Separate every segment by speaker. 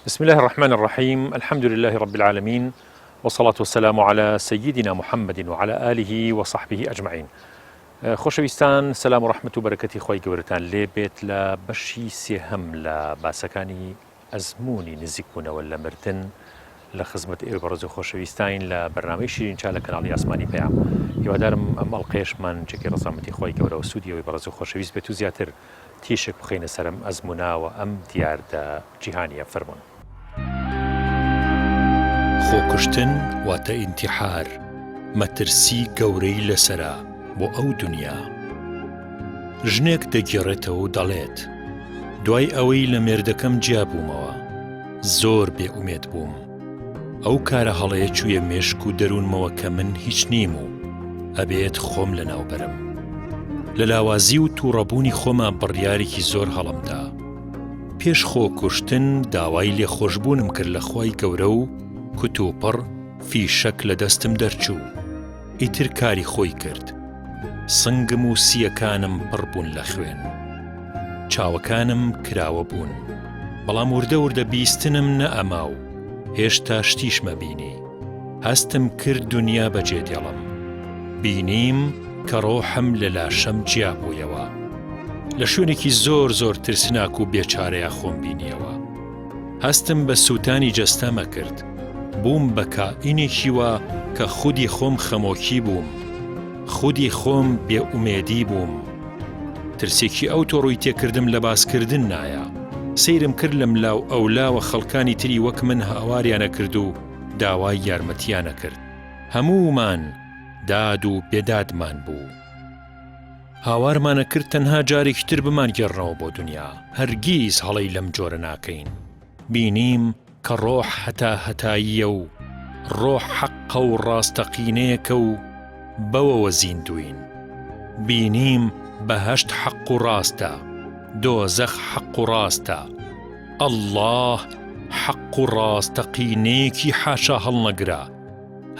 Speaker 1: بسم الله الرحمن الرحيم. الحمد لله رب العالمين، والصلاة والسلام على سيدنا محمد وعلى آله وصحبه أجمعين. خۆشەویستان، سلام و ڕەحمەت و بەرەکەتی خۆی گەورەتان لێ بێت لە بەشی سێهەم لە باسەکانی ئەزموونی نزیکبوونەوە لە مردن لە خزمەت ئێوە بەڕێز و خۆشەویستین لە بەرنامەی شیرینچا لە کەناڵی ئاسمانی پەیام. هیوادارم ئەم ئەڵقەیەشمان جێگەی ڕەزامەتی خۆی گەورە و سوودیەوەی بەڕێز و خۆشەویست بێت و زیاتر تیشک بخەینە سەرم ئەزمووناوە ئەم دیاردە جیهانیە. فەرموون.
Speaker 2: خۆکوشتن واتە ئینتیحار، مەترسی گەورەی لەسەرا بۆ ئەو دنیا. ژنێک دەگێڕێتەوە و دەڵێت دوای ئەوەی لە مێردەکەم جیا بوومەوە زۆر بێئومێد بووم. ئەو کارە هەڵەیە چوویە مێشک و دەروونمەوە کە من هیچ نیم و ئەبێت خۆم لە ناوبەرم. لە لاوازی و تووڕەبوونی خۆمان بڕیارێکی زۆر هەڵمدا. پێش خۆکوشتن داوای لێخۆشبوونم کرد لە خوای گەورە و کتوپڕ فیشەک لە دەستم دەرچوو. ئیتر کاری خۆی کرد. سنگم و سیەکانم پڕ بوون لە خوێن. چاوەکانم کراوە بوون. بەڵام وردە وردە بیستنم نەئەما و هێشتا شتیش مەبینی. هەستم کرد دنیا بەجێ دێڵم. بینیم کە ڕۆحم لە لاشەم جیا بوویەوە. لە شوێنێکی زۆر زۆر ترسناک و بێچارەیە خۆم بینیەوە. هەستم بە سووتانی جەستەمە کرد. بووم بە کائینێکی وە کە خودی خۆم خەمۆکی بووم. خودی خۆم بێئومێدی بووم. ترسێکی ئەو تۆڕووی تێکردم لە باسکردن نایە. سەیرم کرد لە ملاو ئەولاوە خەڵکانی تری وەک من هاواریانە کرد و داوای یارمەتیانە کرد. هەموومان داد و بێدادمان بوو. هاوارمانە کرد تەنها جارێکی تر بمان گێڕنەوە بۆ دنیا. هەرگیز هەڵەی لەم جۆرە ناکەین. بینیم کە ڕۆح هەتا هەتاییە و ڕۆح حەقە و ڕاستەقینەیەکە و بەوەوە زیندوین. بینیم بەهەشت حەق و ڕاستە، دۆزەخ حەق و ڕاستە. ئەڵڵاه حەق و ڕاستەقینەیەکی حاشا هەڵنەگرا.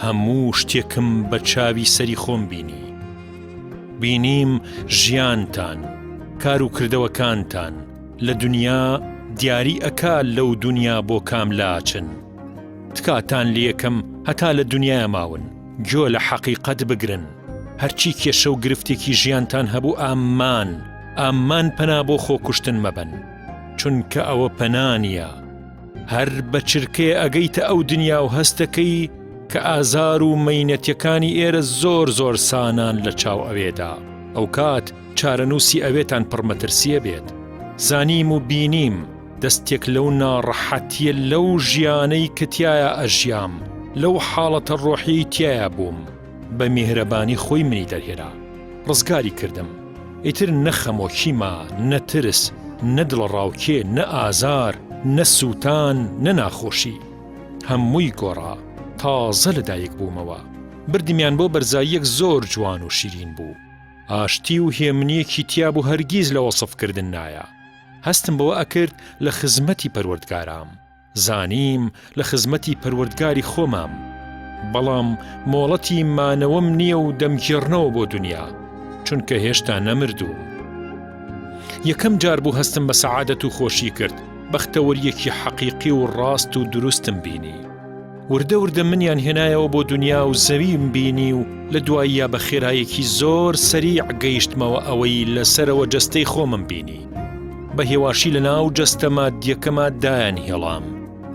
Speaker 2: هەموو شتێکم بە چاوی سەری خۆم بینی. بینیم ژیانتان، کار و کردەوەکانتان لە دنیا دیاری ئەکا لەو دنیا بۆ کام لاچن. تکاتان لە یەکەم هەتا لە دنیای ماون گوێ لە حەقیقەت بگرن. هەرچی کێشە و گرفتێکی ژیانتان هەبوو ئامان پەنا بۆ خۆکوشتن مەبەن، چونکە ئەوە پەنانیە. هەر بە چرکەیە ئەگەیتە ئەو دنیا و هەستەکەی کە ئازار و مەینەتیەکانی ئێرە زۆر زۆر سانان لە چاو ئەوێدا. ئەو کات چارەنووسی ئەوێتان پڕمەترسیە بێت. زانیم و بینیم دەستێک لەو ناڕەحەتیە لەو ژیانەی کە تایە ئەژیام، لەو حاڵەتە ڕۆحی تایە بووم. بە میهرەبانی خۆی منی دەرهێرا. ڕزگاری کردم. ئیتر نەخەمۆکیما، نەترس، نەدڵڕاوکێ، نە ئازار، نە سووتان، نە ناخۆشی. هەمووی گۆڕا. تازە لەدایک بوومەوە. بردمیان بۆ بەرزاییەک زۆر جوان و شیرین بوو. ئاشتی و هێمنیەکی تیا بوو هەرگیز لە وەسفکردن نایە. هەستم بەوە ئەکرد لە خزمەتی پەروەردگارام. زانیم لە خزمەتی پەروەردگاری خۆمام. بەڵام مۆڵەتی مانەوەم نییە و دەمگێڕنەوە بۆ دنیا، چونکە هێشتا نەمردووم. یەکەم جار بوو هەستم بە سەعادەت و خۆشی کرد. بەختەوەریەکی حەقیقی و ڕاست و دروستم بینی. وردە وردە منیان هێنایەوە بۆ دنیا و زەویم بینی و لە دواییە بە خێرایەکی زۆر سەریع گەیشتمەوە ئەوەی لەسەرەوە جەستەی خۆمم بینی. بە هێواشی لە ناو جەستە مادیەکەما دایان هێڵام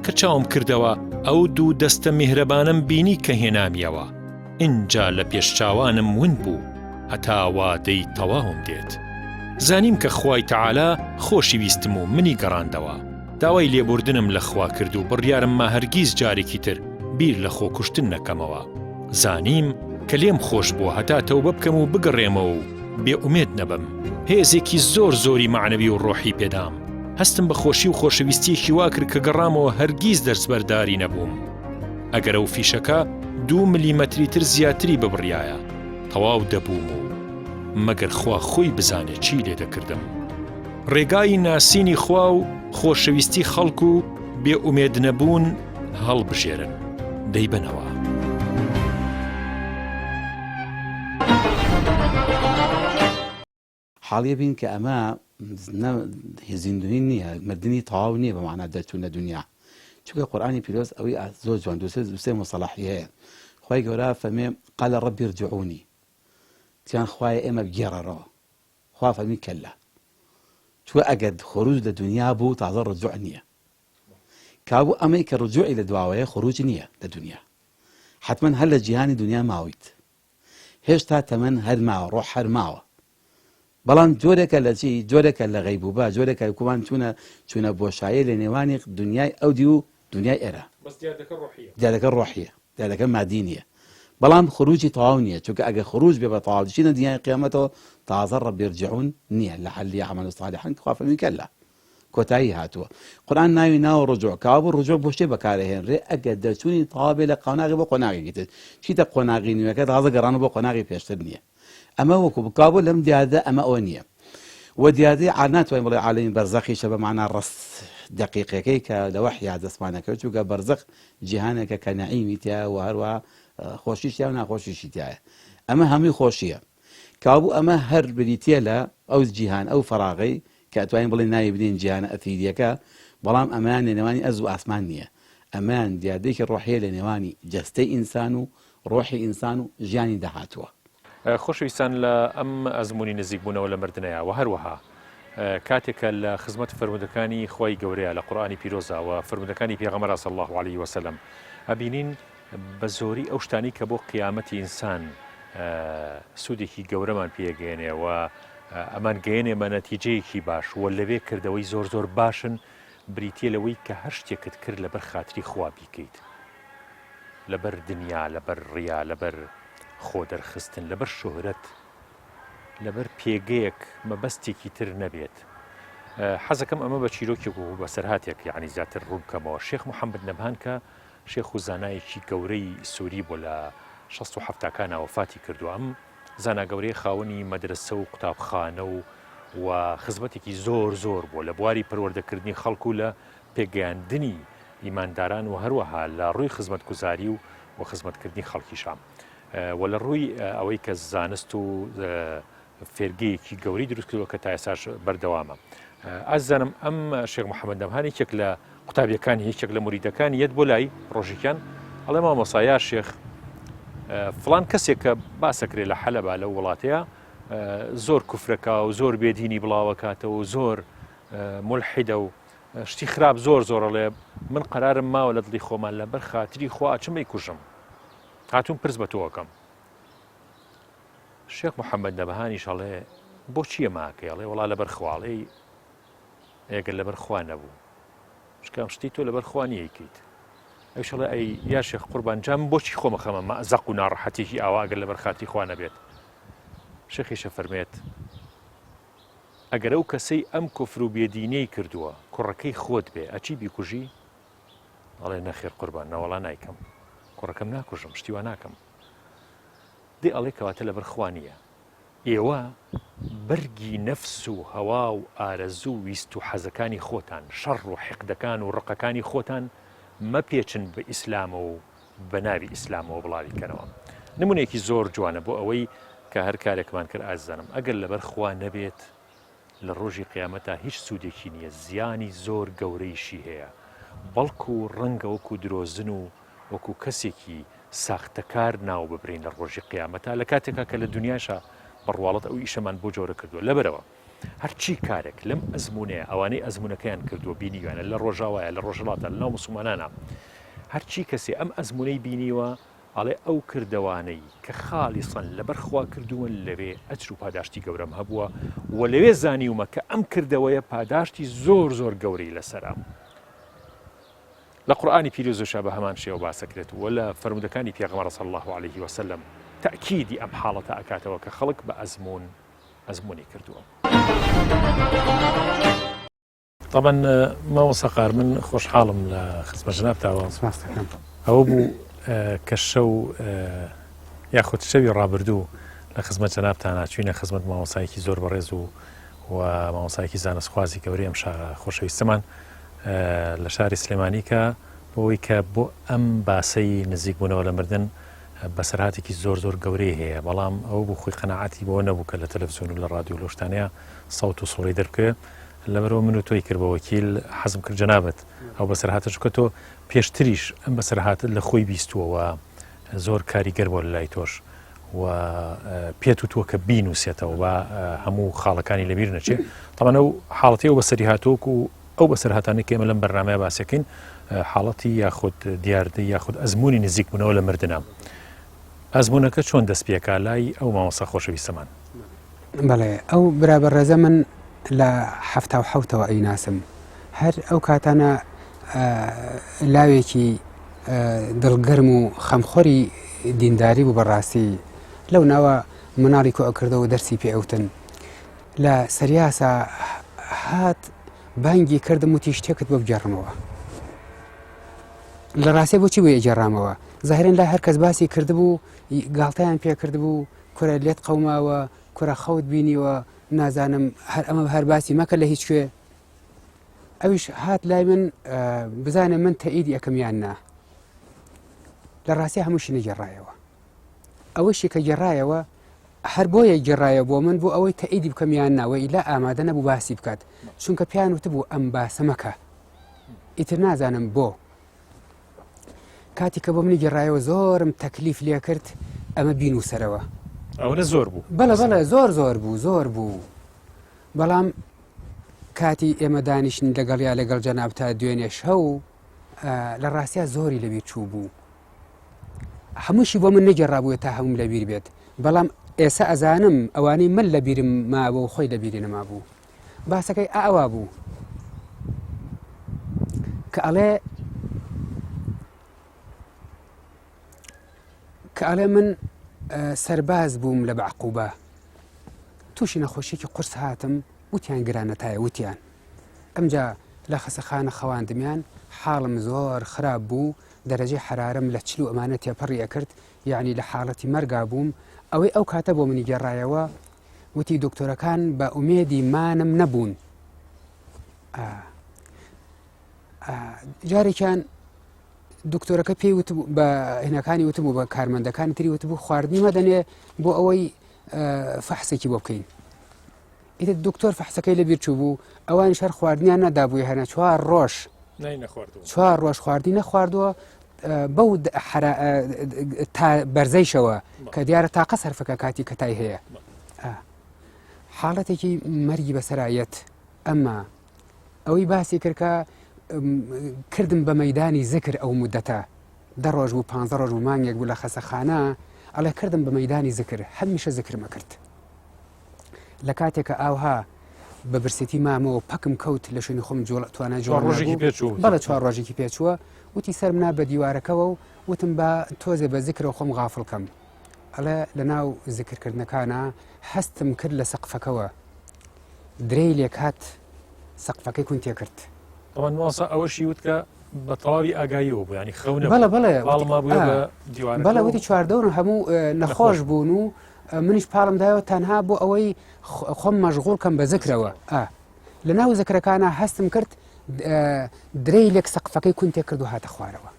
Speaker 2: کە چاوم کردەوە ئەو دوو دەستە میهرەبانم بینی کە هێنامیەوە. ئینجا لە پێشچاوانم ون بوو هەتا وادەی تەواوم دێت. زانیم کە خوای تەعالا خۆشی ویستم و منی گەڕاندەوە. داوای لێبوردنم لە خوا کرد و بڕیارم ما هەرگیز جارێکی تر بیر لە خۆکوشتن نەکەمەوە. زانیم کە لێم خۆش بووە هەتا تەوبە بکەم و بگەڕێمەوە و بێئومێد نەبم. هێزێکی زۆر زۆری معنەوی و ڕۆحی پێدام. هەستم بە خۆشی و خۆشەویستیەکی وا کرد کە گەڕامەوە هەرگیز دەرسبەرداری نەبووم. ئەگەر ئەو فیشەکە 2 ملیمەتری تر زیاتری ببڕیایە تەواو دەبووم و مەگەر خوا خۆی بزانێت چی لێ دەکردم. ڕێگای ناسینی خوا و خۆشەویستی خەڵک و بێئومێد نەبوون هەڵبژێرن دەیبەنەوە.
Speaker 3: حاڵیە بین کە ئەمە زیندوی نییە، مردنی تەواو نییە بەمانە دەرچوونە دنیا. چونکە قورآانی پیرۆز ئەوەی زۆر جوان دووسێ مصطلحی هەیە. خوای گەورە فەرمێ قال ربي ارجعوني، تیان خوایە ئێمە بگێڕەرەوە. خوا فەرمی کەلا، چونکە ئەگەر خروج لە دنیا بوو تازە ڕجوع نییە. کابوو ئەمەی کە ڕجوعی لە دواوەیە خروج نییە لە دنیا، حتمما هەر لە جیهانی دنیا ماویت، هێشتا تەمەن هەر ماوە، ڕۆح هەر ماوە. بەڵام جۆرێکە لە چی، جۆرێکە لە غەیبوبە، جۆرێکە کومان چوونە بۆشایە لە نێوانی دنیای ئەودی و دنیای ئێرە. دیارەکە ڕۆحیە، دیارەکە مادی نییە. بەڵام خروجی تەواو نییە، چونکە ئەگە خروج بێ بە تەواو دچینە دنیای قیامەتەوە تازە ڕەبی ارجعون نییە لە حەلی عەمەل صالحا خوا فەرمی کەلا، کۆتایی هاتووە. قورآن ناوی ناوە ڕجوع، کابوو ڕجوع بۆ شتێ بەکارهێنرێ ئەگەر دەچوونی تەواو بێ لە قۆناغی بۆ قۆناغێکی تر. چیتە قۆناغی نوێەکە تازە گەڕانە بۆ قۆناغی پێشتر نییە. ئەمە وەکو بکابوو لەم دیادە ئەمە ئەوە نییە. و دیادەی ناتوانین بڵێ عالەمی بەرزەخیشە بە معنای ڕست دقیقەکەی کە لە وەحی دەستمانەکەوێت، چونکە بەرزەخ جیهانێکە کە نەعیمی تایە و هەروە خۆشیش تایە و ناخۆشیشی تایە. ئەمە هەمووی خۆشیە. کابوو ئەمە هەر بریتە لە ئەو جیهان ئەو فەراغی کە ئەتوانین بڵێ ناوی بدەین جیهانە ئەتیریەکە، بەڵام ئەمان لە نێوانی ئەرز و ئاسمان نییە. ئەمان دیادەیەکی ڕۆحیە لە نێوانی جەستەی ئینسان و ڕۆحی ئینسان و ژیانی داهاتووە.
Speaker 1: خۆشەویستان لە ئەم ئەزمموی نزیکبوونەوە لە مردنەیە و هەروەها کاتێکە لە خزمەت فرمودەکانی خۆی گەورەیە لە قورآانی پیرۆزەوە فرمودەکانی پێغەمبەر صلی الله علیه وسلم ئەبینین بە زۆری ئەو شتانی کە بۆ قیامەتی ئینسان سوودێکی گەورەمان پێگەێنێ و ئەمان گەێنێ بە نەتیجەیەکی باش و لەوێ کردەوەی زۆر زۆر باشن بریتە لەوەی کە هەر شتێکت کرد لەبەر خاتری خوا بیکەیت، لەبەر دنیا، لەبەر ڕیا، لەبەر خۆ دەرخستن، لەبەر شۆهرەت، لەبەر پێگەیەک مەبەستێکی تر نەبێت. حەزەکەم ئەمە بە چیرۆکێک و بەسەرهاتێک یعنی زیاتر ڕوونکەمەوە. شێخ محەممەد نەبهان کە شێخ و زانایەکی گەورەی سووری بۆ لە 1970کانە وەفاتی کردو. ئەم زاناگەورەی خاوەنی مەدرسە و قوتابخانە و خزمەتێکی زۆر زۆر بۆ لە بواری پەروەردەکردنی خەڵکو لە پێگەیاندنی ئیمانداران و هەروەها لە ڕووی خزمەتگوزاری و خزمەتکردنی خەڵکی شام و لە ڕووی ئەوەی کە زانست و فێرگەیەکی گەوری دروست کردووە کە تا ئێساش بەردەوامە. ئازانم ئەم شێخ محەممەد نەبهان یەکێک لە قوتابیەکانی یەکێک لە موریدەکانی یەت بۆ لای ڕۆژێکیان ئەڵێ مامۆسا شێخ فڵان کەسێک کە باسەکرێت لە حەلەبا لەو وڵاتەیە زۆر کوفرەکە و زۆر بێدینی بڵاوەکاتەوە و زۆر مولحیدە و شتی خراپ زۆر زۆرەڵێ من قەرارم ماوە لە دڵی خۆمان لەبەر خاتری خوا ئاچم ئەیکوژم، هاتوون پرس بە تۆەکەم. شێخ محەممەد نەبهانیش ئەڵێ بۆچیە ماکەی؟ ئەڵێ وەڵا لەبەر خواڵێ ئێگەر لەبەر خوا نەبوو شکام شتی تۆ لەبەر خوا نیەکەیت. ئەوش ئەڵێ ئەی یا شێخ قوربان جام بۆچی خۆمە خەمە مەزەق و ناڕەحەتێکی ئاوا ئەگەر لەبەر خاتری خوا نەبێت؟ شێخیشە فەرمێت ئەگەر ئەو کەسەی ئەم کوفر و بێدینەی کردووە کوڕەکەی خۆت بێ ئەچی بیکوژی؟ ئەڵێ نەخێر قوربان نەوەڵا نایکەم، کوڕەکەم ناکوژم، شتیوا ناکەم. دێ ئەڵێ کەواتە لەبەر خوا نییە. ئێوە بەرگی نەفس و هەوا و ئارەزوو و ویست و حەزەکانی خۆتان، شەڕ و حیقدەکان و ڕقەکانی خۆتان مەپێچن بە ئیسلامە و بە ناوی ئیسلامەوە بڵاویکەنەوە. نمونێکی زۆر جوانە بۆ ئەوەی کە هەر کارێکمان کرد ئازانم ئەگەر لەبەر خوا نەبێت لە ڕۆژی قیامەتە هیچ سوودێکی نییە، زیانی زۆر گەورەیشی هەیە، بەڵکو و ڕەنگە وەکو درۆزن و وەکو کەسێکی ساختەکار ناو ببرین لە ڕۆژی قیامەتە لە کاتێکا کە لە دنیاشە بڕواڵەت ئەو ئیشەمان بۆ جۆرە کردووە. لەبەرەوە هەرچی کارێک لەم ئەزمونەیە ئەوانەی ئەزمونەکەیان کردووە بینیوانە لە ڕۆژاوایە لە ڕۆژهڵاتە لە ناو مسلمانانە، هەرچی کەسێ ئەم ئەزمونەی بینیوە ئەڵێ ئەو کردەوانەی کە خاڵیسەن لەبەر خوا کردوون لەوێ ئەجر و پاداشتی گەورەم هەبووە و لەوێ زانیومە کە ئەم کردەوەیە پاداشتی زۆر زۆر گەورەی لەسەرە. لە قورآانی پیرۆزەشە بە هەمان شێوە باسەکرێت و لە فەرمودەکانی پێغەمبەر صلی الله علیه وسلم تأکیدی ئەم حاڵەتە ئەکاتەوە کە خەڵک بە ئەزمونی کردووە. طبعا مامۆستا قار من خۆشحاڵم لە خزمەت جەنابتاوە. ئەوە بوو کە شەو یاخود شەوی ڕابردوو لە خزمەت جەنابتان چوینە خزمەت مامۆستایەکی زۆر بەڕێز و مامۆستایەکی زانستخوازی گەورەی ئەم خۆشەویستەمان لە شاری سلێمانی کە بۆەوەی کە بۆ ئەم باسەی نزیکبوونەوە لە مردن بەسەرهاتێکی زۆر زۆر گەورەی هەیە، بەڵام ئەو بوو خۆی قەناعەتی بۆ نەبوو کە لە تەلەڤیزیۆن و لە ڕادیۆ لۆشتانەیە سەوت و سوڵەی دەربکەوێ. لەبەرەوە من و تۆی کرد بە وەکیل حەزم کرد جەنابەت ئەو بەسەرهاتەش کە تۆ پێشتریش ئەم بەسەرهاتت لە خۆی بیستووەوە زۆر کاریگەر بۆ لە لای تۆش و پێت وتووە کە بینوسێتەوە بە هەموو خاڵەکانی لەبیر نەچێت تەمەنە و حاڵەتی ئەو بەسەری هاتووەک و ئەو بەسەرهاتانە کە ئێمە لەم بەرنامەیە باسەکەین حاڵەتی یاخود دیاردە یاخود ئەزمموی نزیک بوونەوە لە مردنە ئەزمونونەکە چۆن دەست پێکا لای ئەو مامۆستا خۆشەویستەمان
Speaker 4: بەڵێ ئەو برابەڕێزە من لە 1970ەوە ئەیناسم هەر ئەو کاتانە لاوێکی دڵگەرم و خەمخۆری دینداری بوو بەڕاستی لەو ناوە مناڵی کۆ ئەکردەوە دەرسی پێ ئەوتن لە سەریاسە هات بانگی کردم وتی شتێکت بۆ بگەڕمەوە لە ڕاستی بۆچی بۆ ئەجێڕامەوە زاهرێن لا هەر کەس باسی کردبوو گاڵتەیان پێ کردبوو کورە لێت قەوماوە کورە خەوت بینیوە نازانم هەر ئەمە هەر باسی مەکە لە هیچ کوێ ئەویش هات لای من بزانم من تەئیدی ئەەکەمیان نا لە ڕاستی هەمووشی نەگەڕایەوە ئەوەشی کە گەڕایەوە هەر بۆیە گەڕایە بۆ من بۆ ئەوەی تەئیدی بکەمیان ناوە ئیلا ئامادە نەبوو باسی بکات چونکە پیان وتبوو ئەم باسە مەکە ئیتر نازانم بۆ کاتی کە بۆ منی گەڕایەوە زۆرم تەکلیف لێ کرد ئەمە بینوسەرەوە
Speaker 1: ئەوە زۆر بوو
Speaker 4: بەڵێ زۆر بوو زۆر بوو بەڵام کاتی ئێمە دانیشتن لەگەڵیا لەگەڵ جەناب تا دوێنێ شەو لە ڕاستیا زۆری لەبیر چوو بوو هەمووشی بۆ من نەگەڕابووە تا هەموم لەبیر بێت بەڵام ئێستا ئەزانم ئەوانەی من لە بیرم مابوو و خۆی لە بیری نەمابوو باسەکەی ئاوا بوو کە ئەڵێ من سەرباز بووم لە بەعقوبە تووشی نەخۆشیێکی قورس هاتم وتیان گرانەتایە وتیان ئەمجا لە خەسەخانە خەواندمیان حاڵم زۆر خراپ بوو دەرەجەی حرارم لە چلو ئەمانە تێپەڕی ئەکرد یعنی لە حاڵەتی مەرگا بووم ئەوەی ئەو کاتە بۆ منی گەڕایەوە وتی دکتۆرەکان بە ئومێدی مانم نەبوون جارێکیان دکتۆرەکە پێی بە هێنەکانی وتبوو بە کارمەندەکانی تری وتبوو خواردنی مەدەنێ بۆ ئەوەی فەحسێکی بۆ بکەین ئیتر دکتۆر فەحسەکەی لەبیر چوو بوو ئەوان شەر خواردنیان نەدابووی هەنە 4 ڕۆژ خواردی نەخواردووە بەو بەرزەیشەوە کە دیارە تاقە سەرفەکە کاتی کەتای هەیە حاڵەتێکی مەرگی بەسەرایەت ئەمما ئەوەی باسی کردکە کردم بە مەیدانی زکر ئەو مدەتە 10 ڕۆژ بوو 15 ڕۆژ و مانگێک بوو لە خەسەخانە ئەڵێ کردم بە مەیدانی زکر هەمیشە زکرمە کرد لە کاتێکە ئاوها بە برسێتی مامەوە پەکم کەوت لە شوێنی خۆم توانە بەڵە 4 ڕۆژێکی پێچووە وتی سەرم نا بە دیوارەکەەوە و وتم بە تۆزێ بە زکرەوە خۆم غافڵکەم ئەڵێ لە ناو زکرکردنەکانە هەستم کرد لە سەقفەکەەوە درەی لێک هات سەقفەکەی کون تێ کرد
Speaker 1: ئەوەشی وتکە بە تەواوی ئاگاییەوە بوو ینی خەونە
Speaker 4: بەڵێ وتی چواردەورن هەموو نەخۆش بوون و منیش پاڵم دایەوە تەنها بۆ ئەوەی خۆم مەشغوڵ کەم بە زکرەوە لە ناو زکرەکانە هەستم کرد درەی لێک سەقفەکەی کون تێ کرد و هاتە خوارەوە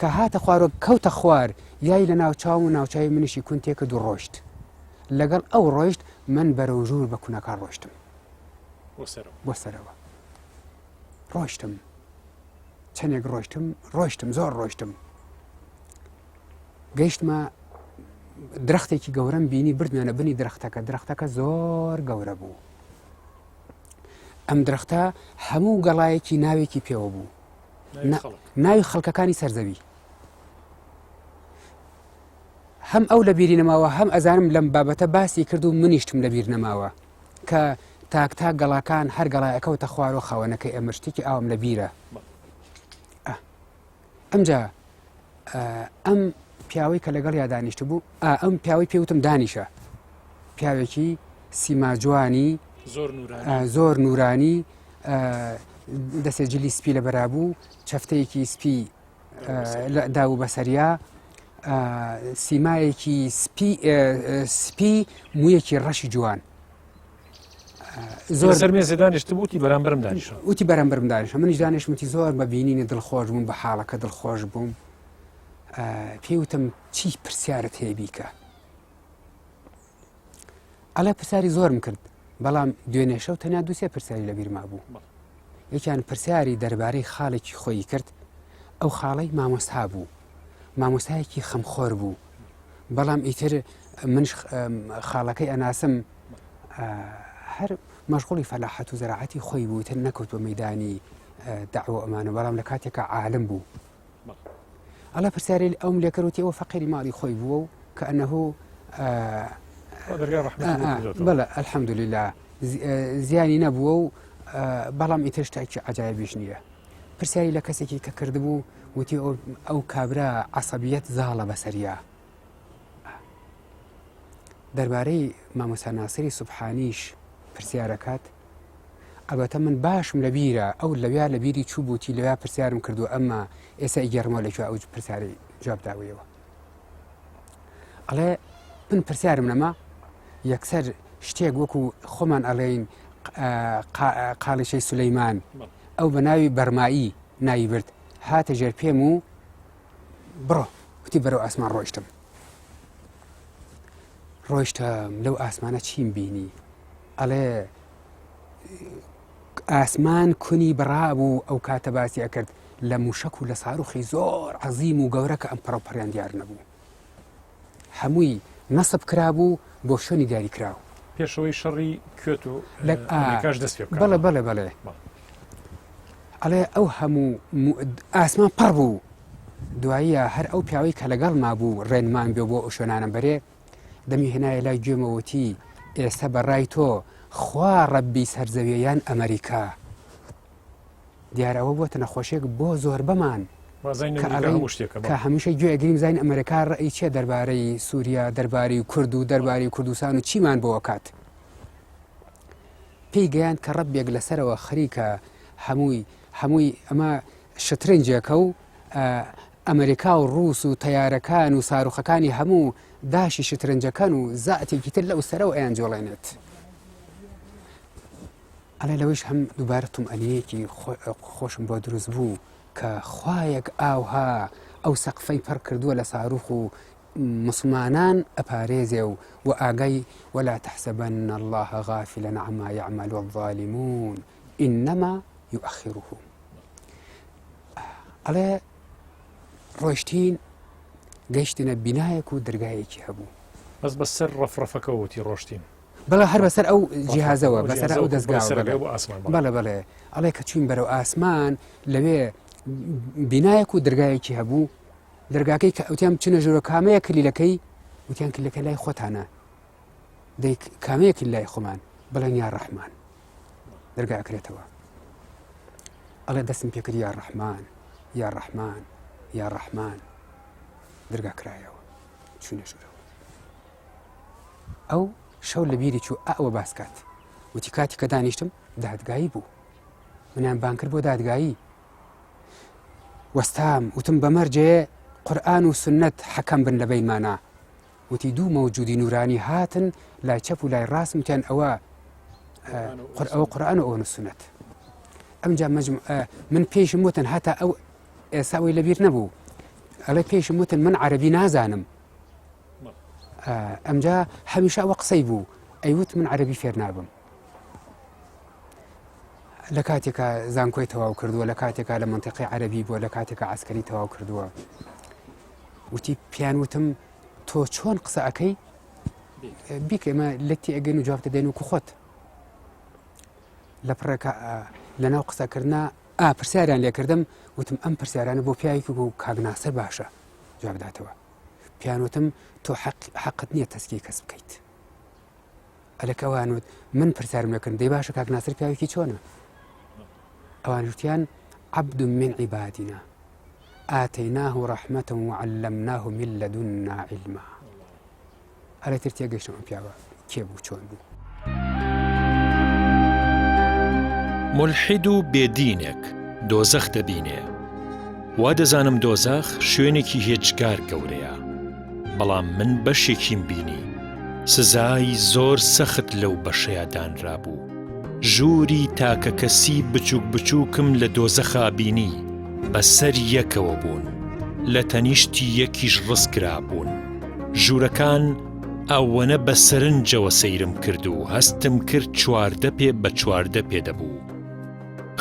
Speaker 4: کە هاتە خوارەوە کەوتە خوار یای لە ناو چاوم و ناوچوی منیشی کون تێ کرد و ڕۆشت لەگەڵ ئەو ڕۆیشت من بەرەو ژوور بە کوونەکان ڕۆشتم بۆ سەرەوە ڕۆشتم چەندێک ڕۆشتم زۆر ڕۆشتم گەیشتمە درەختێکی گەورەم بینی بردمێنە بنی درەختەکە زۆر گەورە بوو ئەم درەختە هەموو گەڵایەکی ناوێکی پێوە بوو ناوی خەڵکەکانی سەرزەوی هەم ئەو لە بیری نەماوە هەم ئەزانم لەم بابەتە باسی کرد و منیشتم لە بیر نەماوە کە تاک گەڵاکان هەر گەڵایەکەوتە خوارەوە خاوەنەکەی ئەمە شتێکی ئاوم لە بیرە ئەمجا ئەم پیاوەی کە لەگەڵ یا دانیشت بوو ئەم پیاوەی پێوتم دانیشە پیاوێکی سیماجوانی زۆر نورانی دەستێ جلی سپی لە بەرابوو چەفتەیەکی سپی داو بەسەریا سیمایەکی سپی مویەکی ڕەشی جوان
Speaker 1: زۆر سەرمێزە دانیشت بووتی بەرامبەرم دانیشە
Speaker 4: وتی بەرامبەرم دانیشە منیش دانیشتمەتی زۆر بە بینینی دڵخۆش بووم بە حاڵەکە دڵخۆش بووم پێیوتم چی پرسیارت هەیە بیکە ئەڵێ پرسیاری زۆرم کرد بەڵام دوێنێ شەو تەنیا دووسێ پرسیاری لەبیر مابوو یەکیان پرسیاری دەربارەی خاڵێکی خۆی کرد ئەو خاڵەی مامۆستا بوو مامۆستایەکی خەمخۆر بوو بەڵام ئیتر منش خاڵەکەی ئەناسم هەر مەشغوڵی فەلاحەت و زەراعەتی خۆی بوو تر نەکەوت بە مەیدانی داعوە ئەمانە بەڵام لە کاتێکە عالم بوو ئەڵە پرسیاری ئەوم لێکردوتی ئەوە فەقیری ماڵی خۆی بووە و کە ئەنەهوو بەڵێ ئەلحەمدولله زیانی نەبووە و بەڵام ئیتر شتێکی عەجایبیش نییە پرسیاری لە کەسێکی کە کردبوو وتی ئەو کابرا عەسەبیەت زاڵە بەسەریە دەربارەی مامۆستا ناسری سوبحانیش پرسیارەکات ئەلبەتە من باشم لە بیرە ئەو لەویا لە بیری چوو بووتی لەویا پرسیارم کردو ئەمما ئێستا ئیگەڕمەوە لەکوێ ئەو پرسیاری جواب داویەوە ئەڵێ من پرسیارم نەما یەکسەر شتێک وەکو خۆمان ئەڵێین قاڵیشەی سولەیمان ئەو بە ناوی بەرمایی ناوی برد هاتە ژێر پێم و بڕۆ وتی بەرەو ئاسمان ڕۆیشتم لەو ئاسمانە چیم بینی ئەڵێ ئاسمان کونی بەڕابوو ئەو کاتە باسی ئەکرد لە موشک و لە ساروخی زۆر عەزیم و گەورە کە ئەم پەڕەپەڕیان دیار نەبوو هەمووی نەسب کرابوو بۆ شوێنی دیاری کراوە
Speaker 1: پێشەوەی شەڕی کوێت و ئەمریکاش دەست پێ بکات
Speaker 4: بەڵێ ئەڵێ ئەو هەموو ئاسمان پڕ بوو دواییە هەر ئەو پیاوەی کە لەگەڵ مابوو ڕێنمان بێ بۆ ئەو شوێنانە بەرێ دەمی هێنایە لای گوێمەوەتی ئێستا بەڕای تۆ خوا ڕەبی سەرزەویەیان ئەمریکا دیارەوە بۆتە نەخۆشێک بۆ زۆر بەمان کە هەمیشە گوێگریم زین ئەمریکا ڕێی چێ دەربارەی سووریا دەربارەی کورد و دەربارەی کوردستان و چیمان بۆ کات پێی گەیان کە ڕەبێک لەسەرەوە خەریکە هەمووی ئەمە شترنجێکە و ئەمریکا و ڕووس و تەیارەکان و ساروخەکانی هەموو داشی شترنجەکان و زاتێکی تر لەو سەرەوە ئەیان جۆڵێنێت ئەڵێ لەوەیش هەم دووبارە تومئەنیەکی خۆشم بۆ دروست بوو کە خوایەک ئاوها ئەو سەقفەی پڕ کردووە لە ساروخ و مسلمانان ئەپارێزێ و ئاگای ولا تحسبن الله غافلا عما يعمل الظالمون إنما يؤخرهم ئەڵێ ڕۆیشتین گەیشتنە بینایەک و دەرگایەکی هەبوو
Speaker 1: بەس بەسەر ڕەفرەفەکەوتی ڕۆشتین
Speaker 4: بەڵێ هەر بەسەر ئەو جیهازەوە بەسەر ئەو دەستگاوە بەڵێ ئەڵێ کە چوین بەرەو ئاسمان لەوێ بینایەک و دەرگایەکی هەبوو دەرگاکەی کە ئەوتیان بچنە ژوورە کامەیە کلیلەکەی وتیان کلیلەکەی لای خۆتانە دەی کامەیەکی لای خۆمان بڵێن یا ڕەحمان دەرگاکرێتەوە ئەڵێ دەستم پێکرد یا ڕەحمان یا ڕەحمان یا ڕەحمان دەرگا کرایەوە چوونە ژوورەوە ئەو شەو لە بیری چوو ئەوە باسکات وتی کاتی کە دانیشتم دادگایی بوو منیان بان کرد بۆ دادگایی وەستام وتم بەمەرجێ قورئان و سنەت حەکەم بن لە بەینمانە وتی دوو مەوجودی نورانی هاتن لای چەپ و لای ڕاستم وتیان ئەوە قورئان و ئەوە سنەت ئەمجا من پێشم وتن هەتا ئەو ئێساوی لەبیر نەبوو ئەڵێ پێشم وتن من عەرەبی نازانم ئەمجا هەمیشە ئەوە قسەی بوو ئەیوت من عەرەبی فێر نابم لە کاتێکە زانکۆی تەواو کردووە لە کاتێکە لە منتیقی عەرەبی بووە لە کاتێکە عەسکەری تەواو کردووە وتی پیان وتم تۆ چۆن قسە ئەەکەی بیکە ئێمە لەتی ئەگەن و جواب دەدەین وکو خۆت لە پڕێکە لەناو قسەکردنا پرسیاریان لێکردم وتم ئەم پرسیارانە بۆ پیاوێکی بۆ کاگناسەر باشە جواب داتەوە پیانوتم تۆ حەقت نییە تەسکی کەس بکەیت ئەلەکەوانوت من پرسیارم لەکردن دەی باشە کاگناسەر پیاوێکی چۆنە ئەوان وتیان عەبد من عیبادنا آتەیناه ڕەحمەة وعەلەمناه من لەدونا عیلما ئەلە تر تێگەیشتم ئەم پیاوە کێ بوو چۆن بوو
Speaker 2: ملحید و بێدینێک دۆزەخ دەبینێ وا دەزانم دۆزەخ شوێنێکی هێچگار گەورەیە بەڵام من بەشێکیم بینی سزای زۆر سەخت لەو بەشەیە دانرابوو ژووری تاکە کەسی بچووک بچووکم لە دۆزەخا بینی بەسەر یەکەوە بوون لە تەنیشتی یەکیش ڕست کرا بوون ژوورەکان ئەوەنە بە سەرنجەوە سەیرم کرد و هەستم کرد چواردە پێ بە چواردە پێدەبوو.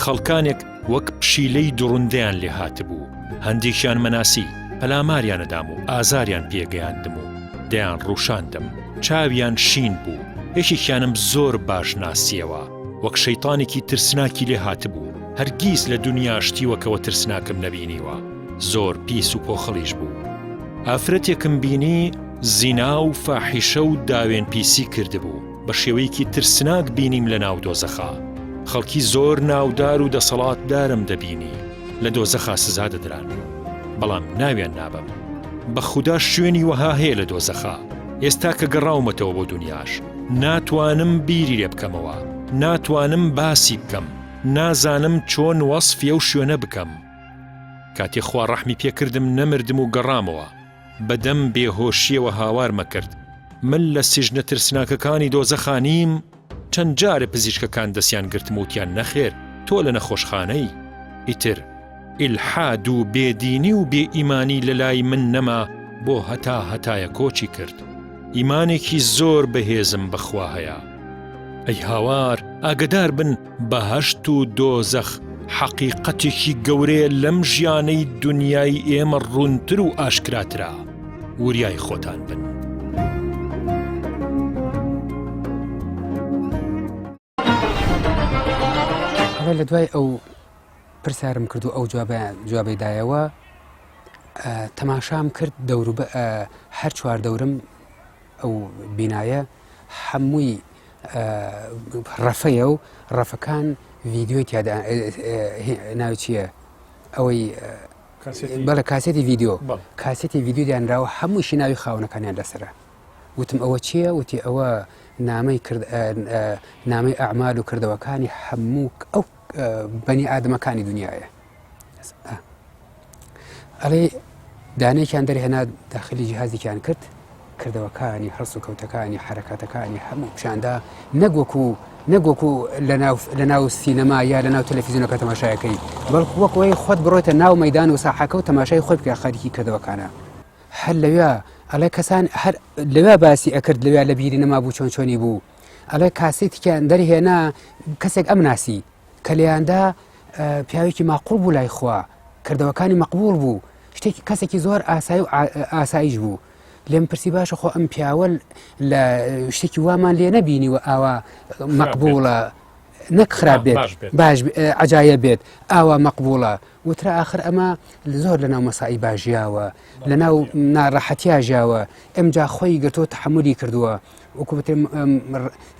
Speaker 2: خەڵکانێک وەک پشیلەی دوڕوندەیان لێ هاتبوو، هەندێکیان مەناسی، پەلاماریانەدام و ئازاریان پێگەیاندم و دەیان ڕووشاندم، چاویان شین بوو، یەکێکیانم زۆر باش ناسیەوە، وەک شەیتانێکی ترسناکی لێ هاتبوو، هەرگیز لە دنیا شتی وەکەوە ترسناکم نەبینیوە، زۆر پیس و پۆخەڵیش بوو. ئافرەتێکم بینی زینا و فاحیشە و داوێن پیسی کردبوو، بە شێوەیەکی ترسناک بینیم لە ناو دۆزەخا. خەڵکی زۆر ناودار و دەسەڵاتدارم دەبینی لە دۆزەخا سزا دەدران، بەڵام ناویان نابم. بە خودا شوێنی وەها هەیە لە دۆزەخا. ئێستا کە گەڕاومەتەوە بۆ دنیاش ناتوانم بیری لێ بکەمەوە، ناتوانم باسی بکەم، نازانم چۆن وەسفی ئەو شوێنە بکەم. کاتێ خوا ڕەحمی پێکردم نەمردم و گەڕامەوە، بەدەم بێهۆشیەوە هاوارمە کرد. من لە سیژنە ترسناکەکانی دۆزەخا نیم. چەند جارە پزیشکەکان دەستیان گرتم وتیان نەخێر، تۆ لە نەخۆشخانەی. ئیتر ئیلحاد و بێدینی و بێئیمانی لە لای من نەما، بۆ هەتایە کۆچی کرد. ئیمانێکی زۆر بەهێزم بەخوا هەیە. ئەی هاوار، ئاگدار بن بەهەشت و دۆزەخ حەقیقەتێکی گەورەیە لەم ژیانەی دنیای ئێمە ڕوونتر و ئاشکراترا. وریای خۆتان بن.
Speaker 4: لە دوای ئەو پرسیارم کرد و ئەو جوابەی دایەوە، تەماشام کرد دەوروبە هەر چوار دەورم ئەو بینایە هەمووی ڕەفەیە و ڕەفەکان ڤیدیۆی تیادا ناوی چییە؟ ئەوەی بەڵە کاسێتی ڤیدیۆ، کاسێتی ڤیدیۆ دانراوە هەمووشی ناوی خاونەکانیان لەسرە. وتم ئەوە چییە؟ وتی ئەوە نامەی ئەعمال و کردەوەکانی هەموو ئەو بەنی ئادەمەکانی دنیاە. ئەڵێ دانەیەکیان دەرهێنا داخلی جیهازێکیان کرد، کردەوەکانی هەرس و کەوتەکانی حرەکاتەکانی هەموو پیشاندا، نەگوەکو لە ناو سینەما یا لە ناو تەلەڤیزیۆنەکە تەماشایەکەی، بەڵکو وەکەوەی خۆت بڕۆیتە ناو مەیدان و ساحەکە و تەماشای خۆت بکە خەریکی کردەوەکانە. هەر لەوێ ئەڵێ کەسان هەر لەوێ باسی ئەکرد، لەوێ لە بیری نەما بوو چۆنی بوو. ئەڵێ کاسێتێکیان دەرهێنا کەسێک ئەم ناسی کە لێیاندا پیاوێکی ماقوڵ بوو لای خوا، کردەوەکانی مەقبوڵ بوو، شتێکی کەسێکی زۆر ئاسایی و ئاسایش بوو. لێم پرسی باشە خۆ ئەم پیاوە لە شتێکی وامان لێ نەبینی و ئاوا مەقبوڵە، نەک خراپ بێت، باش عجایە بێت، ئاوا مەقبوڵە. وترا آخر ئەمە زۆر لە ناو مەسائی باژیاوە، لە ناو ناڕەحەتیا ژاوە، ئەمجا خۆی گرتۆ تەحملی کردووە، وەکو بتێ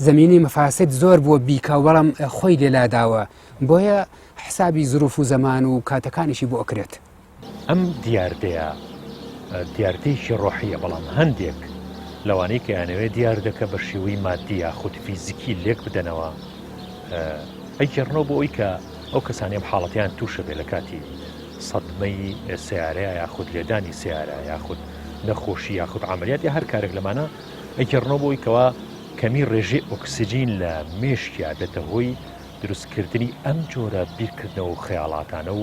Speaker 4: زەمینی مەفاسد زۆر بووە بیکا، بەڵام خۆی لێلاداوە، بۆیە حسابی زروف و زەمان و کاتەکانیشی بۆ ئەکرێت.
Speaker 1: ئەم دیاردەیە دیاردەیەکی ڕۆحیە، بەڵام هەندێک لەوانەی کە یانەوێت دیار دەکە بە شێوەی مادی یاخود فیزیکی لێک بدەنەوە، ئەیگەڕنەوە بۆ ئەوی کە ئەو کەسانی ئەم حاڵەتیان تووشە بێ لە کاتی سەدمەی سیارەیە یاخود لێدانی سیارە یاخود نەخۆشی یاخود عملیات یا هەر کارێک لەمانە، ئەیگەڕنەوە بۆ ئەوی کەوا کەمی ڕێژەی ئۆکسیجین لە مێشکیا دێتە هۆی دروستکردنی ئەم جۆرە بیرکردنەوە و خەیاڵاتانە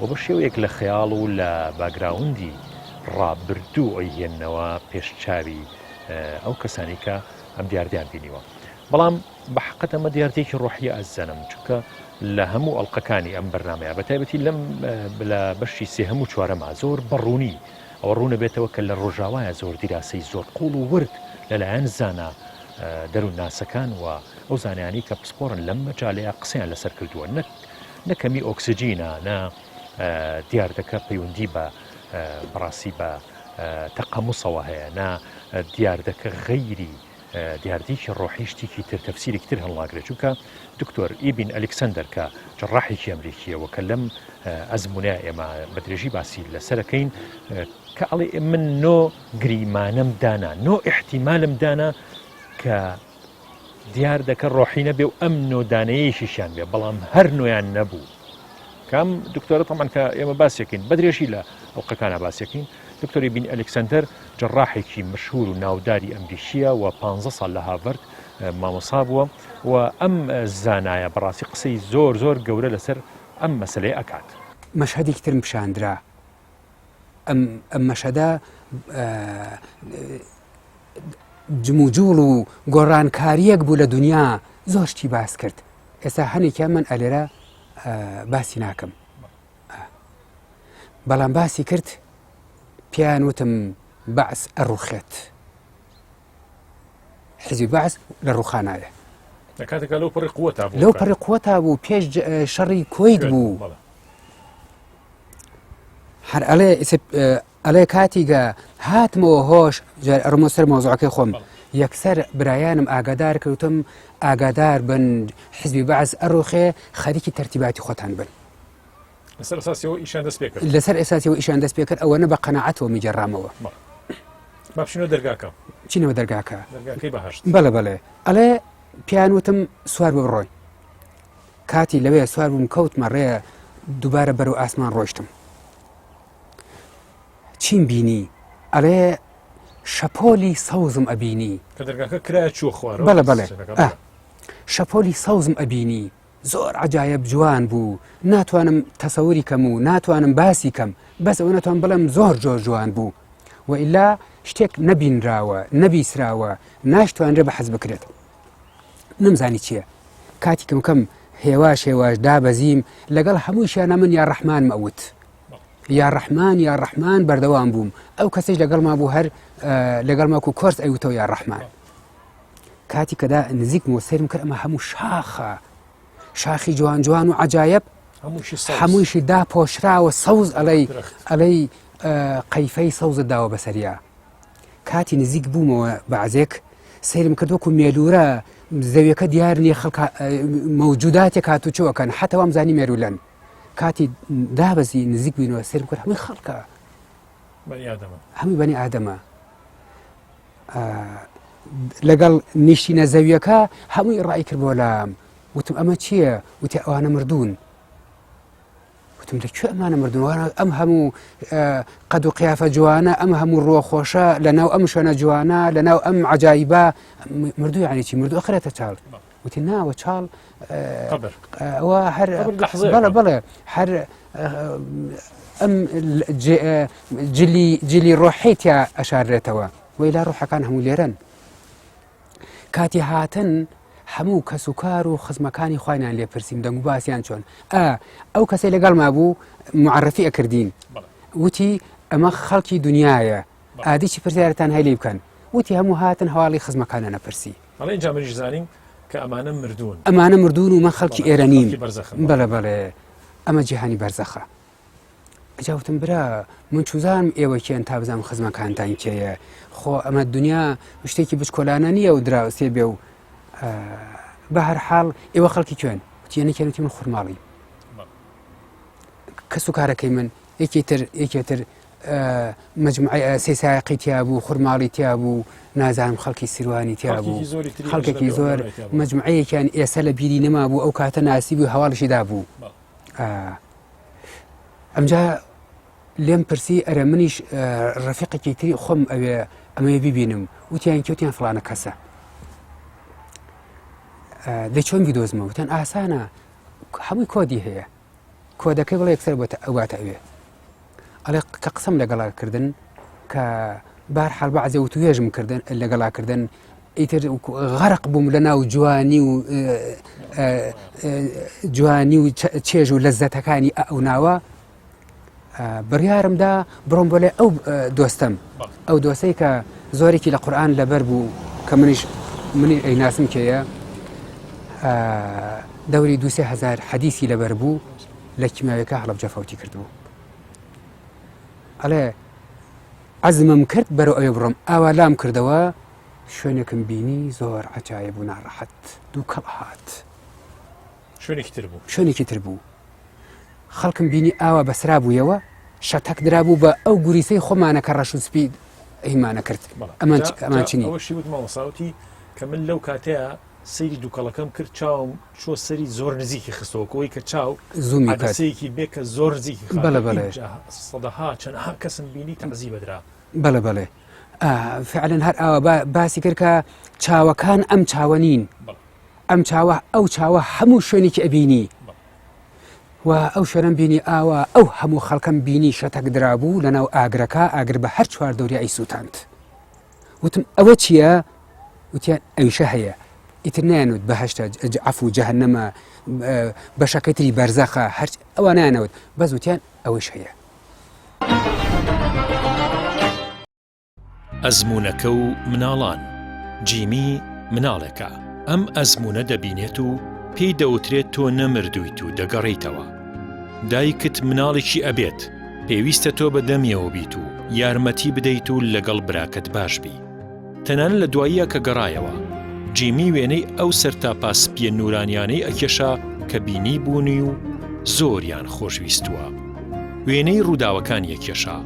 Speaker 1: و بە شێوەیەک لە خەیاڵ و لە باگراوندی ڕابردوو ئەیهێننەوە پێشچاوی ئەو کەسانی کە ئەم دیاردیان بینیوە. بەڵام بە حقیقەت ئەمە دیاردەیەکی ڕۆحیە ئەزانم، چونکە لە هەموو ئەڵلقەکانی ئەم بەرنامەیە بەتایبەتی لەم لە بەشی سێهەم و چوارەما زۆر بەڕوونی ئەوە ڕوونە بێتەوە کە لە ڕۆژاوایە زۆر دیراسی زۆر قوڵ و ورد لەلایەن زانە دەروون ناسەکان و ئەو زانیانی کە پسپۆرن لەم مەجالەیە قسەیان لەسەر کردووە، نەکەمی ئۆکسیجینە، نە دیار دەکە پەیوەندی بە بەڕاستی بە تەقەموسەوە هەیە، نا دیار دەکە غەیری دیاردێکی ڕۆحی شتێکی تر تەفسیرێکی تر هەڵناگرێت. چونکە دکتۆر ئیبن ئەلێکسەندەر کە جەڕاحێکی ئەمریکیەوە کە لەم ئەزمونە ئێمە بەدرێژی باسی لەسەرەکەین کە ئەڵێ من نۆ گریمانم دانا، نۆ احتیمالم دانا کە دیار دەکە ڕۆحی نەبێ و ئەم نۆدانەیەشیشیان بێ، بەڵام هەر نۆیان نەبوو. کام دکتۆرە تەمان کە ئێمە باسیەکەین بەدرێژی لە ئەڵلقەکانە باسیەکەین، دکتۆری ئیبن ئەلێکسەندەر جەڕاحێکی مەشهور و ناوداری ئەمریکیە و 15 ساڵ لە هاڤەرد مامۆسا بووە و ئەم زانایە بەڕاستی قسەی زۆر زۆر گەورە لەسەر ئەم مەسەلەی ئەکات.
Speaker 4: مەشهەدێکی ترم پیشاندرا، ئەم مەشهەدە جموجوڵ و گۆڕانکاریەک بوو لە دنیا زۆر شتی باس کرد ئێستا هەنێکیان من ئەلێرە باسی ناکەم بەڵام باسی کرد پیان وتم بەعس ئەڕوخێت حزبی بەعس لە ڕوخانایە
Speaker 1: کاتێکە لەو پڕی قووەتا بوو
Speaker 4: لەو پڕی قووەتا بوو پێش شەڕی کۆیت بوو هەر ئەڵێ کاتیگە هاتمەوە هۆش ئەڕمە سەر مۆزوعەکەی خۆم یەکسەر برایانم ئاگادار کردوتم ئاگادار بن حزبی بەعس ئەڕوخێ خەریکی تەرتیباتی خۆتان بن
Speaker 1: لەسەر ئەساسیەوە ئیشان دەست پێ کرد
Speaker 4: لەسەر ئێساسیەوە ئیشان دەست پێ کرد ئەوەنە بە قەناعەتەوە میجێڕامەوە
Speaker 1: با بچینەوە دەرگاکە
Speaker 4: چینەوە دەرگاکە
Speaker 1: دەرگاکەی بەهەشت
Speaker 4: بەڵێ بەڵێ ئەڵێ پیان وتم سوار بڕۆی کاتی لەوێ سوار بووم کەوتمە ڕێ دووبارە بەرەو ئاسمان ڕۆیشتم چیم بینی ئەڵێ شەپۆلی سەوزم ئەبینی
Speaker 1: کە دەرگاکە کرایە چوە خوارەوە
Speaker 4: بەڵێ بەڵێ شەپۆلی سەوزم ئەبینی زۆر عجایب جوان بوو ناتوانم تەسەوری کەم و ناتوانم باسی کەم بەس ئەوە ناتوان بڵێم زۆر جۆر جوان بوو وئیلا شتێک نەبینراوە نەبیسراوە ناشتوانرێ بە حەز بکرێت نەمزانی چییە کاتی کەم هێواش دابەزیم لەگەڵ هەمووشیانە من یا ڕەحمان مەوت یا ڕەحمان بەردەوام بووم ئەو کەسێک لەگەڵ ما بوو هەر لەگەڵ ماکو کۆرس ئەیوتەوە یا ڕەحمان کاتی کەدا نزیکم وە سێرم کرد ئەمە هەموو شاخی جوان جوان و عجایب هەمووشی داپۆشراوە سەوز ئەلەی قەیفەی سەوزت داوە بەسەریا کاتی نزیک بوومەوە بەعزێک سێرم کردوەکو مێلورە زەویەکە دیار نییە خەڵک مەوجوداتێک هاتوچۆکەن حتەوام زانی مێرولەن کاتی دابەزی نزیک بووینەوە سێرم کرد هەمووی خەڵکە هەمووی بەنی ئادەمە لەگەڵ نیشتینە زەویەکە هەمووی ڕای کردبەوە لام وتم ئەمە چییە وتی ئەوانە مردوون وتم لەکوێ ئەمانە مردووانە ئەم هەموو قەد و قیافە جوانە ئەم هەموو ڕۆخۆشە لەناو ئەم شوێنە جوانە لەناو ئەم عجایبە مردوو یعنی چی مردوو ئەخرێتە چاڵ وتی ناوە چاڵ ئەوە هەر بەڵێ هەر ئەم جلی ڕۆحیتیا ئەشارێتەوە وەیلا ڕۆحەکان هەموو لێرەن کاتی هاتن هەموو کەس و کار و خزمەکانی خوایان لێ پرسیم دەنگ و باسییان چۆن ئەو کەسێک لەگەڵ ما بوو معرفی ئەکردین وتی ئەمە خەڵکی دنیاە ئادیی پرسیارەتان هەیە لێ بکەن وتی هەموو هاتن هەواڵی خزمەکانە نەپرسی
Speaker 1: ئەڵێ منیش زانیم کە ئەمانە
Speaker 4: مردوون و من خەڵکی ئێرە نیم بەڵێ ئەمە جیهانی بەرزەخە ئەجاوتم برا من چوزانم ئێوە کێن تا بزانم خزمەکانتان کێیە خۆ ئەمە دنیا شتێکی بچکۆلانە نییە و دراوسێ بێ و بە هەر حاڵ ئێوە خەڵکی کوێن وتیەنەکێنوتی من خورماڵی کەس و کارەکەی من یەکێتر مجموعی سێسایقی تیا بوو خورماڵی تیا بوو نازانم خەڵکی سیروانی تیا بوو خەڵکێکی زۆر مجموعەیەکیان ئێستا لە بیری نەما بوو ئەو کاتە ناسی بوو هەواڵشی دابوو ئەمجا لێم پرسی ئەرە منیش ڕەفیقێکی تری خۆم ئەمەیە ببینم وتیان کێوتیان فڵانە کەسە دەچۆن بیدۆزمە وتیان ئاسانە هەمووی کۆدی هەیە کۆدەکەی بڵێ یەکسەر ئەواتە ئەوێ ئەڵێ کە قسەم لەگەڵاکردن کە بارحاڵ بەعزێ و توێژم کردن لەگەڵاکردن ئیتر غەرق بووم لە ناو جوانی و چێژ و لەزەتەکانی ئەو ناوە بڕیارمدا بڕۆم بۆ لێ ئەو دۆستم ئەو دۆستەی کە زۆرێکی لە قورئان لەبەر بوو کە منی ئەیناسم کێیە دەوری 2,000 حەدیثی لەبەر بوو لە کیماویەکە هەڵەبجە فەوتی کردبوو ئەڵێ عەزمم کرد بەرەو ئەوێ بڕۆم ئاوا لام کردەوە شوێنێکم بینی زۆر عەجایب و ناڕەحەت دوو کەڵ هات شوێنێکی تر بوو خەڵکم بینی ئاوا بەسرا بوویەوە شەتەک درابوو بە ئەو گوریسەی خۆمانە کە ڕەش و سپید ئەیمانە کرد ئەمان چنی
Speaker 1: ئەوەشی وت ماڵساوتی کە من لەو کاتەیە سەیری دووکەڵەکەم کرد چاوم چۆ سەری زۆر نزیکی خستەوەکەوەی کە چاو
Speaker 4: زوومی
Speaker 1: کەسەیەکی بێ کە زۆر نزیکی
Speaker 4: بەڵێ
Speaker 1: سەدەها چەندها کەسم بینی تەعزی بەدرا
Speaker 4: بەڵێ فعلەن هەر ئاوە باسی کرد کە چاوەکان ئەم چاوە نین ئەم چاوە ئەو چاوە هەموو شوێنێکی ئەبینی و ئەو شوێنم بینی ئاوە ئەو هەموو خەڵکەم بینی شەتەک درابوو لەناو ئاگرەکە ئاگر بە هەر چوار دەوری ئەی سووتاند وتم ئەوە چییە؟ وتیان ئەویشە هەیە ئیتر نایەنوت بەهەشتە عەفو جەهەنەمە بەشەکەی بەرزەخە هەر ئەوە نایەنەوت بەس وتیان ئەوەش هەیە.
Speaker 2: ئەزمونەکە و مناڵان جیمی مناڵێکە ئەم ئەزمونە دەبینێت و پێی دەوترێت تۆ نەمردوویت و دەگەڕیتەوە. دایکت مناڵێکی ئەبێت پێویستە تۆ بەدەمیەوە بیت و یارمەتی بدەیت و لەگەڵ براکەت باش بی. تەنانەت لە دواییە کە گەڕایەوە جیمی وێنەی ئەو سەرتاپاسپیە نورانیانەی ئەکێشا کە بینی بوونی و زۆریان خۆشویستووە. وێنەی ڕووداوەکان یەکێشا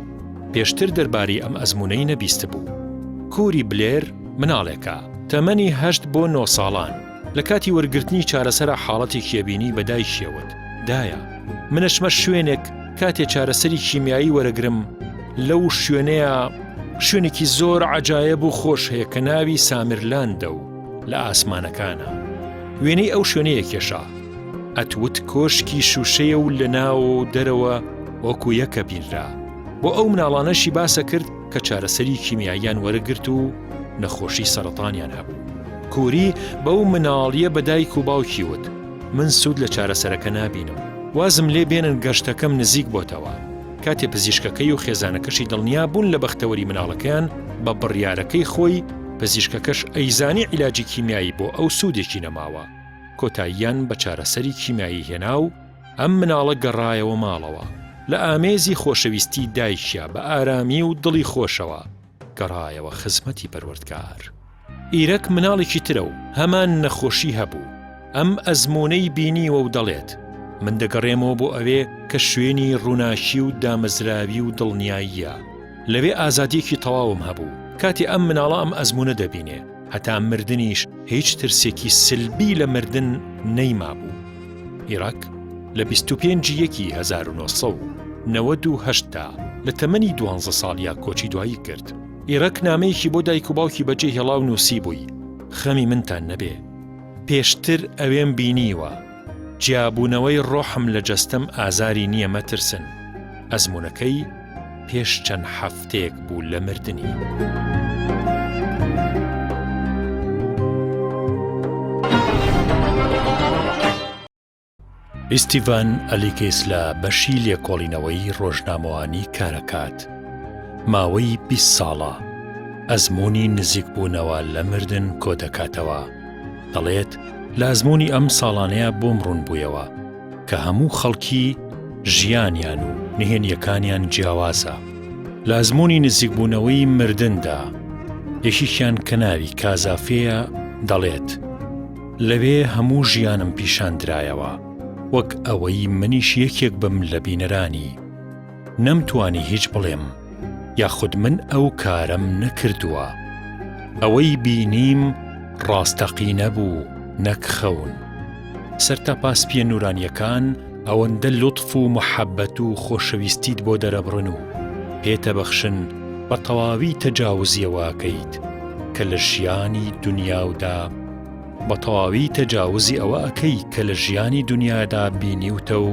Speaker 2: پێشتر دەربارەی ئەم ئەزمونەی نەبیست بوو. کوری بلێر مناڵێکە تەمەنی 8 بۆ 9 ساڵان لە کاتی وەرگرتنی چارەسەرە حاڵەتی کێبینی بەدایکیەوت دایە منەشمە شوێنێک کاتێ چارەسەری کیمیایی وەرەگرم لەو شوێنێکی زۆر عەجایب و خۆش هەیە کە ناوی سامرلاندە و لە ئاسمانەکانە. وێنەی ئەو شوێنەیە کێشا ئەتوت کۆشکی شوشەیە و لە ناو و دەرەوە وەکو یەکە بینرا. بۆ ئەو مناڵانەشی باسە کرد کە چارەسەری کیمیاییان وەرەگرت و نەخۆشی سەرەتانیان هەبوو. کوری بەو مناڵیە بەدایک و باوکی وت من سوود لە چارەسەرەکە نابینم وازم لێ بێنن گەشتەکەم نزیک بۆتەوە. کاتێ پزیشکەکەی و خێزانەکەشی دڵنیا بوون لە بەختەوەری مناڵەکەیان بە بڕیارەکەی خۆی پزیشکەکەش ئەیزانی عیلاجی کیمیایی بۆ ئەو سوودێکی نەماوە. کۆتاییان بە چارەسەری کیمیایی هێنا و ئەم مناڵە گەڕایەوە ماڵەوە. لە ئامێزی خۆشەویستی دایکیا بە ئارامی و دڵی خۆشەوە گەڕایەوە خزمەتی پەروەردگار. ئیرەک مناڵێکی ترە و هەمان نەخۆشی هەبوو. ئەم ئەزمونەی بینیوە و دەڵێت من دەگەڕێمەوە بۆ ئەوێ کە شوێنی ڕووناکی و دامەزراوی و دڵنیاییە. لەوێ ئازادیەکی تەواوم هەبوو. کاتی ئەم مناڵە ئەم ئەزمونە دەبینێ هەتا مردنیش هیچ ترسێکی سلبی لە مردن نەیما بوو. عێراق لە 25/1998 لە تەمەنی 12 ساڵیا کۆچی دوایی کرد. عێراق نامەیەکی بۆ دایک و باوکی بەجێ هێڵاو نووسی بووی خەمی منتان نەبێ پێشتر ئەوێم بینیوە جیابوونەوەی ڕۆحم لە جەستەم ئازاری نییە مەترسن. ئەزمونەکەی پێش چەند هەفتەیەک بوو لە مردنی. ئیستیڤان ئەلیکێس لە بەشی لێکۆڵینەوەی ڕۆژنامەوانی کارەکات. ماوەی 20 ساڵە ئەزموونی نزیکبوونەوە لە مردن کۆ دەکاتەوە. دەڵێت لە ئەزموونی ئەم ساڵانەیە بۆم ڕوون بوویەوە کە هەموو خەڵکی ژیانیان و نهێنیەکانیان جیاوازە. لە ئەزموونی نزیکبوونەوەی مردندا یەکیان کە ناوی کازافەیە دەڵێت لەوێ هەموو ژیانم پیشاندرایەوە وەک ئەوەی منیش یەکێک بم لە بینەرانی. نەمتوانی هیچ بڵێم یاخود من ئەو کارم نەکردووە. ئەوەی بینیم ڕاستەقینە بوو نەک خەون. سەرتاپاسپیە نورانیەکان ئەوەندە لوتف و محەبەت و خۆشەویستیت بۆ دەرەبڕن و پێتە بەخشن بە تەواوی تەجاوزیەوەکەیت کە لە ژیانی دنیاودا بە تەواوی تەجاوزی ئەوە ئەکەی کە لە ژیانی دنیادا بینیوتە و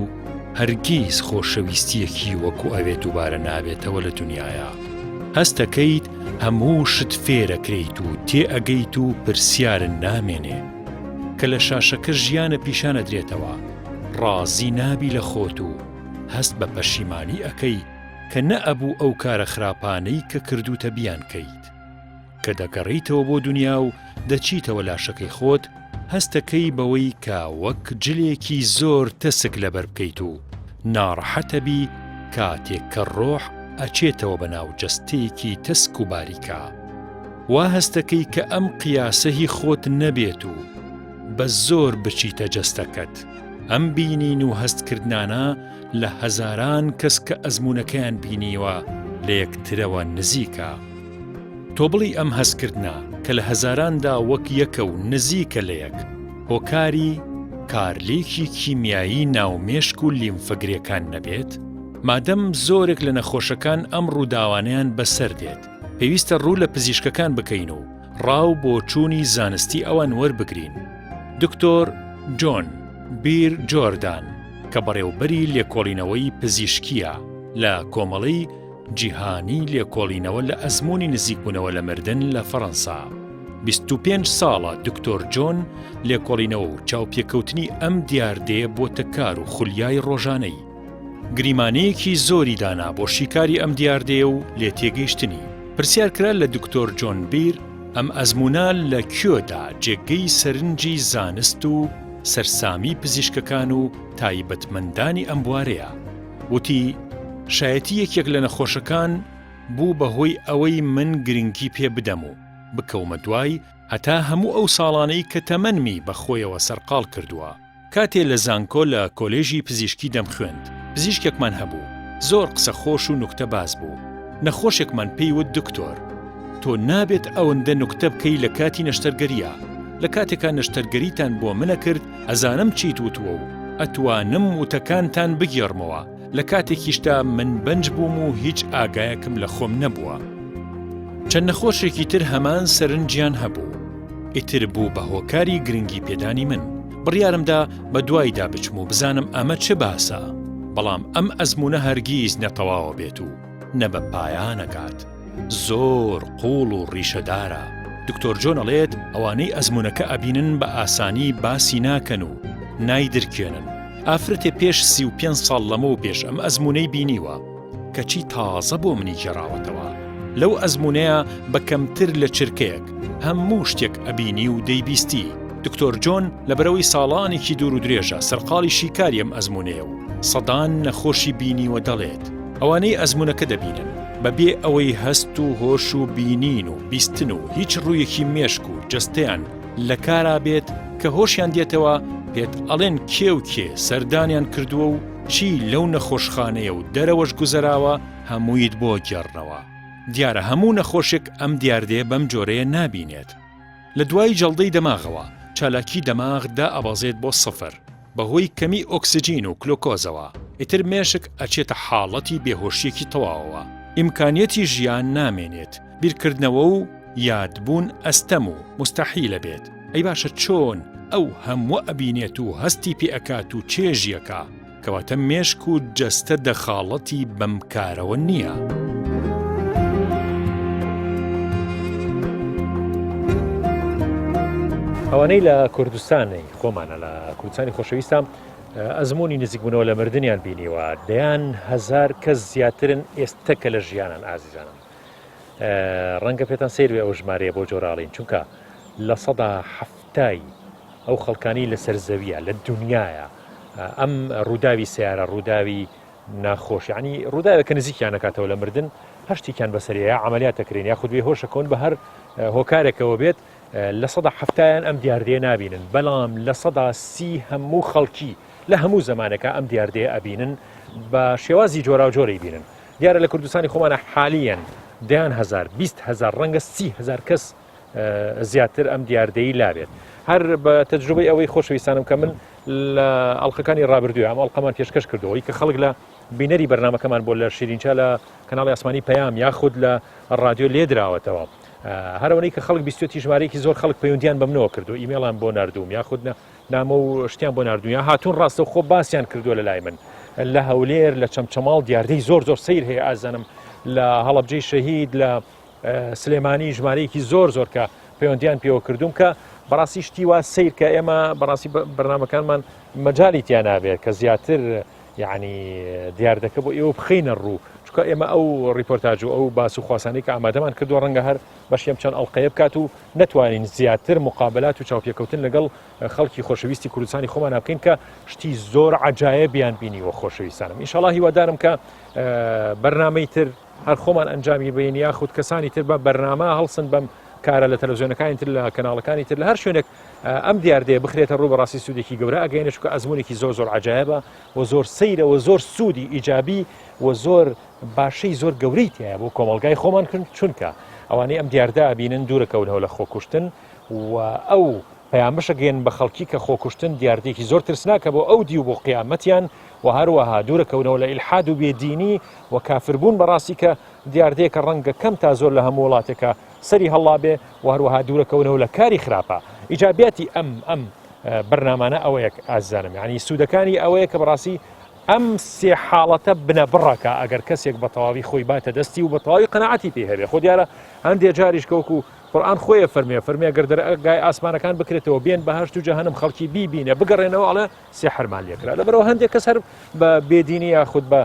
Speaker 2: هەرگیز خۆشەویستیەکی وەکو ئەوێ دووبارە نابێتەوە لە دنیاە. هەستەکەیت هەموو شت فێرەکەیت و تێئەگەیت و پرسیارن نامێنێ کە لە شاشەکە ژیانە پیشانە درێتەوە. ڕازی نابی لە خۆت و هەست بە پەشیمانی ئەکەی کە نەئەبوو ئەو کارە خراپانەی کە کردوتە بیانکەیت. کە دەگەڕیتەوە بۆ دنیا و دەچیتەوە لاشەکەی خۆت هەستەکەی بەوەی کە وەک جلێکی زۆر تەسک لەبەر بکەیت و ناڕەحەتەبی کاتێک کە ڕۆح ئەچێتەوە بەناو جەستەیەکی تەسک و باریکە. وا هەستەکەی کە ئەم قیاسەهی خۆت نەبێت و بە زۆر بچیتە جەستەکەت. ئەم بینین و هەستکردانە لە هەزاران کەس کە ئەزمونەکەیان بینیوە لە یەکترەوە نزیکە. تۆ بڵی ئەم هەستکردنا کە لە هەزاراندا وەک یەکە و نزیکە لە یەک هۆکاری کارلێکی کیمیایی ناومێشک و لیمفەگرێکان نەبێت. مادەم زۆرێک لە نەخۆشەکان ئەم ڕووداوانەیان بەسەر دێت پێویستە ڕوو لە پزیشکەکان بکەین و ڕاو بۆ چوونی زانستی ئەوان وەربگرین. دکتۆر جۆن بیر جۆردان کە بەڕێوەبەری لێکۆڵینەوەی پزیشکیە لە کۆمەڵەی جیهانی لێکۆڵینەوە لە ئەزموونی نزیکبوونەوە لە مردن لە فەڕەنسا 25 ساڵە دکتۆر جۆن لێکۆڵینەوە و چاوپێکەوتنی ئەم دیاردەیە بۆتە کار و خولیای ڕۆژانەی. گریمانەیەکی زۆری دانا بۆ شیکاری ئەم دیاردەیە و لێ تێگەیشتنی. پرسیارکرا لە دکتۆر جۆن بیر ئەم ئەزمونە لە کوێدا جێگەی سەرنجی زانست و سەرسامی پزیشکەکان و تایبەتمەندانی ئەم بوارەیە. وتی شایەتی یەکێک لە نەخۆشەکان بوو بەهۆی ئەوەی من گرنگی پێ بدەم و بکەومە دوای هەتا هەموو ئەو ساڵانەی کە تەمەنمی بەخۆیەوە سەرقاڵ کردووە. کاتێ لە زانکۆ لە کۆلێژی پزیشکی دەمخوێند، پزیشکێکمان هەبوو، زۆر قسە خۆش و نوکتە باز بوو. نەخۆشێکمان پێیوت دکتۆر، تۆ نابێت ئەوەندە نوکتە بکەی لە کاتی نەشتەرگەریە. لە کاتێکا نەشتەرگەریتان بۆ منە کرد ئەزانم چیت وتووە و ئەتوانم وتەکانتان بگێڕمەوە. لە کاتێکیشتا من بەنج بووم و هیچ ئاگایەکم لە خۆم نەبووە. چەند نەخۆشێکی تر هەمان سەرنجیان هەبوو. ئیتر بوو بە هۆکاری گرنگی پێدانی من. بڕیارمدا بە دوایدا بچم و بزانم ئەمە چه باسە. بەڵام ئەم ئەزمونە هەرگیز نەتەواوە بێت و نە بە پایانەکات. زۆر قوڵ و ڕیشەدارە. دکتۆر جۆن ئەڵێت ئەوانەی ئەزمونەکە ئەبینن بە ئاسانی باسی ناکەن و نایدرکێنن. ئافرەتێ پێش 35 ساڵ لەمەوە پێش ئەم ئەزمونەی بینیوە کەچی تازە بۆ منی گێڕاوەتەوە. لەو ئەزمونەیە بە کەمتر لە چرکەیەک هەموو شتێک ئەبینی و دەیبیستی. دکتۆر جۆن لەبەرەوەی ساڵانێکی دوور و درێژە سەرقاڵی شیکاری ئەم ئەزمونەیە و سەدان نەخۆشی بینیوە دەڵێت ئەوانەی ئەزمونەکە دەبینن بەبێ ئەوەی هەست و هۆش و بینین و بیستن و هیچ ڕوویەکی مێشک و جەستەیان لە کارا بێت کە هۆشیان دێتەوە پێت ئەڵێن کێ و کێ سەردانیان کردووە و چی لەو نەخۆشخانەیە و دەرەوەش گوزەراوە هەموویت بۆ گێڕنەوە. دیارە هەموو نەخۆشێک ئەم دیاردەیە بەم جۆرەیە نابینێت. لە دوای جەڵدەی دەماغەوە چالاکی دەماغ دا ئەبازێت بۆ سفر بەهۆی کەمی ئۆکسجین و کلۆکۆزەوە. ئیتر مێشک ئەچێتە حاڵەتی بێهۆشیەکی تەواوەوە. ئیمکانیەتی ژیان نامێنێت. بیرکردنەوە و یادبوون ئەستەم و مستەحیلە بێت. ئەی باشە چۆن ئەو هەموو ئەبینێت و هەستی پێ ئەکات و چێژیەکە کەواتە مێشک و جەستە دەخاڵەتی بەم کارەوە نییە.
Speaker 1: ئەوانەی لە کوردستانی خۆمانە لە کوردستانی خۆشەویستە ئەزمموی نزیکبوونەوە لە مردیان بینیوە دەیان هزار کەس زیاترن ئێستا کە لە ژیانان ئازیزانم. ڕەنگە پێتان سیروێ ئەو ژمارەیە بۆ جۆراڵین چونکە لە 170 ئەو خەڵکانی لە سەرزەویە لە دنیاە ئەم ڕووداوی سیارە ڕووداوی ناخۆش ینی ڕووداوە کە نزیکیان نکاتەوە لە مردن هەشتێکیان بەسەریە عملیاتەکرێن یاخود بێ هۆشەکەون بە هەر هۆکارێکەوە بێت لە 170 ئەم دیاردەیە نابینن بەڵام لە 130 هەموو خەڵکی لە هەموو زمانەکە ئەم دیاردەیە ئەبینن بە شێوازی جۆرا و جۆرەی بینن. دیارە لە کوردستانی خۆمانە حالیان دەیان هزار 20,000 ڕەنگە 30,000 کەس زیاتر ئەم دیاردەیی لابێت. هەر بە تەجروبەی ئەوەی خۆشەویستانم کە من لە ئەڵلقەکانی ڕابردووە ئەم ئەڵلقەمان پێشکەش کردەوەی کە خەڵک لە بینەری بەرنامەکەمان بۆ لە شیرینچە لە کەناڵی ئاسمانی پەیام یاخود لە ڕادیۆ لێدراوەتەوە. هەرەوەی کە خەڵک بیستوەتی ژمارەیەکی زۆر خەڵک پەیوەندیان بەمنەوە کردو ئیمێڵان بۆ نردوم یاخود نامە و شتیان بۆ نردوون یا هاتوون ڕاستە و خۆ باسییان کردووە لە لای من لە هەولێر لە چەمچەماڵ دیاردەی زۆر سیر هەیە ئازانم لە هەڵەبجەی شەهید لە سلێمانی ژمارەیەکی زۆر کە پەیوەندیان پێوە کردوم کە بەڕاستی شتی وا سیر کە ئێمە بەڕاستی بەرنامەکانمان مەجالی تیان نابێت کە زیاتر یعنی دیاردەکە بۆ ئێوە بخینە ڕوو چونکە ئێمە ئەو ڕیپۆرتاژ و ئەو باس و خواسانەی کە ئامادەمان کردووە ڕەنگە هەر بەشیم چەند ئەڵلقەیە بکات و نەتوانین زیاتر مقابلات و چاوپێکەوتن لەگەڵ خەڵکی خۆشەویستی کوردستانی خۆمان ناکەین کە شتی زۆر عەجایبیان بینیوە خۆشەویستانم. ئینشاڵڵا هیوادارم کە بەرنامەی تر هەر خۆمان ئەنجامی بین یاخود کەسانی تر بە بەرنامە هەڵسن بەم کارە لە تەلەڤیزیۆنەکانی تر لە کەناڵەکانی تر لە هەر شوێنێک ئەم دیاردەیە بخرێتە ڕوو بەڕاستی سوودێکی گەورە ئەگەینە چونکە ئەزمونێکی زۆر عەجایبە و زۆر سەیرە و زۆر سوودی ئیجابی و زۆر باشەی زۆر گەورەی تایە بۆ کۆمەڵگای خۆمان چونکە ئەوانەی ئەم دیاردە ئەبینن دوورەکەونەوە لە خۆکوشتن و ئەو پەیامبەشە گەێن بە خەڵکی کە خۆکوشتن دیاردێکی زۆر ترسناکە بۆ ئەو دی و بۆ قیامەتیان و هەروەها دوورەکەونەوە لە ئیلحاد و بێدینی و کافربوون بەڕاستی کە دیاردەیەکە ڕەنگە کەم تا زۆر لە هەموو وڵاتێکە سەری هەڵا بێ و هەروەها دوورەکەونەوە لە کاری خراپە. ئیجابیاتی ئەم بەرنامانە ئەوەیەک ئازانم یعنی سوودەکانی ئەوەیە کە بەڕاستی ئەم سێ حاڵەتە بنە بڕەکە ئەگەر کەسێک بە تەواوی خۆی باتە دەستی و بە تەواوی قەناعەتی پێ هەبێ. خۆ دیارە هەندێک جاریش کەوکو قورئان خۆیە فەرمێ گەردەرگای ئاسمانەکان بکرێتەوە بێن بەهەشت و جەهەنەم خەڵکی بیبینێ بگەڕێنەوە ئەڵێ سێحرمان لێکرا. لەبەرەوە هەندێک کەس هەر بە بێدینی یاخود بە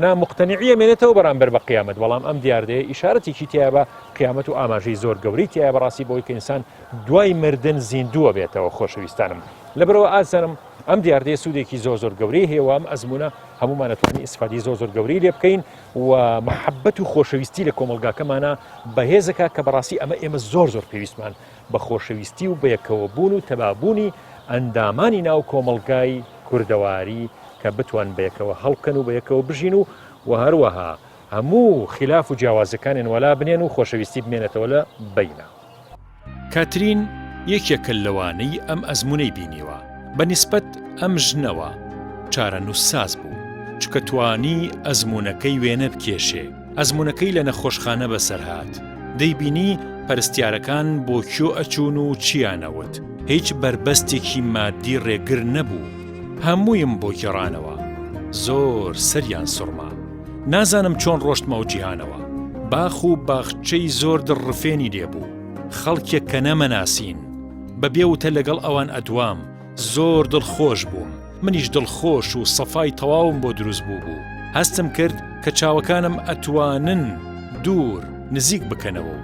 Speaker 1: نامقتەنیعیە مێنێتەوە بەرامبەر بە قیامەت. بەڵام ئەم دیاردەیە ئیشارەتێکی تایە بە قیامەت و ئاماژەی زۆر گەورەی تایە بەڕاستی بۆی کە ئینسان دوای مردن زیندووە بێتەوە. خۆشەویستانم لەبەرەوە ئازانم ئەم دیاردەیە سوودێکی زۆر گەورەی هەیە و ئەم ئەزمونە هەمومان نەتوانی ئیسفادی زۆر گەورەی لێ بکەین و محەبەت و خۆشەویستی لە کۆمەلگاکەمانە بەهێزەکە کە بەڕاستی ئێمە زۆر پێویستمان بە خۆشەویستی و بەیەکەوە بوون و تەبابوونی ئەندامانی ناو کۆمەلگای کوردەواری کە بتوان بەیەکەوە هەڵکەن و بەیەکەوە بژین و هەروەها هەموو خلاف و جیاوازەکانیان وەلا بنێن و خۆشەویستی بمێنێتەوە لە بەینە.
Speaker 2: کاترین یەکێکە لەوانەی ئەم ئەزمونەی بینیوە بەنسبەت ئەم ژنەوە چارەنووسساز بوو چکە توانی ئەزمونەکەی وێنە بکێشێ. ئەزمونەکەی لە نەخۆشخانە بەسەرهات دەیبینی پەرستیارەکان بۆ کێو ئەچوون و چیانەوت. هیچ بربەستێکی مادی ڕێگر نەبوو. هەموویم بۆ گێڕانەوە. زۆر سەریان سوڕما. نازانم چۆن ڕۆشتمە و جیهانەوە. باخ و باخچەی زۆر دڕفێنی لێبوو. خەڵکێک کە نەمەناسین. بەبێ وتە لەگەڵ ئەوان ئەدوام. زۆر دڵخۆش بووم. منیش دڵخۆش و سەفای تەواوم بۆ دروست بوو. هەستم کرد کە چاوەکانم ئەتوانن دوور نزیک بکەنەوە.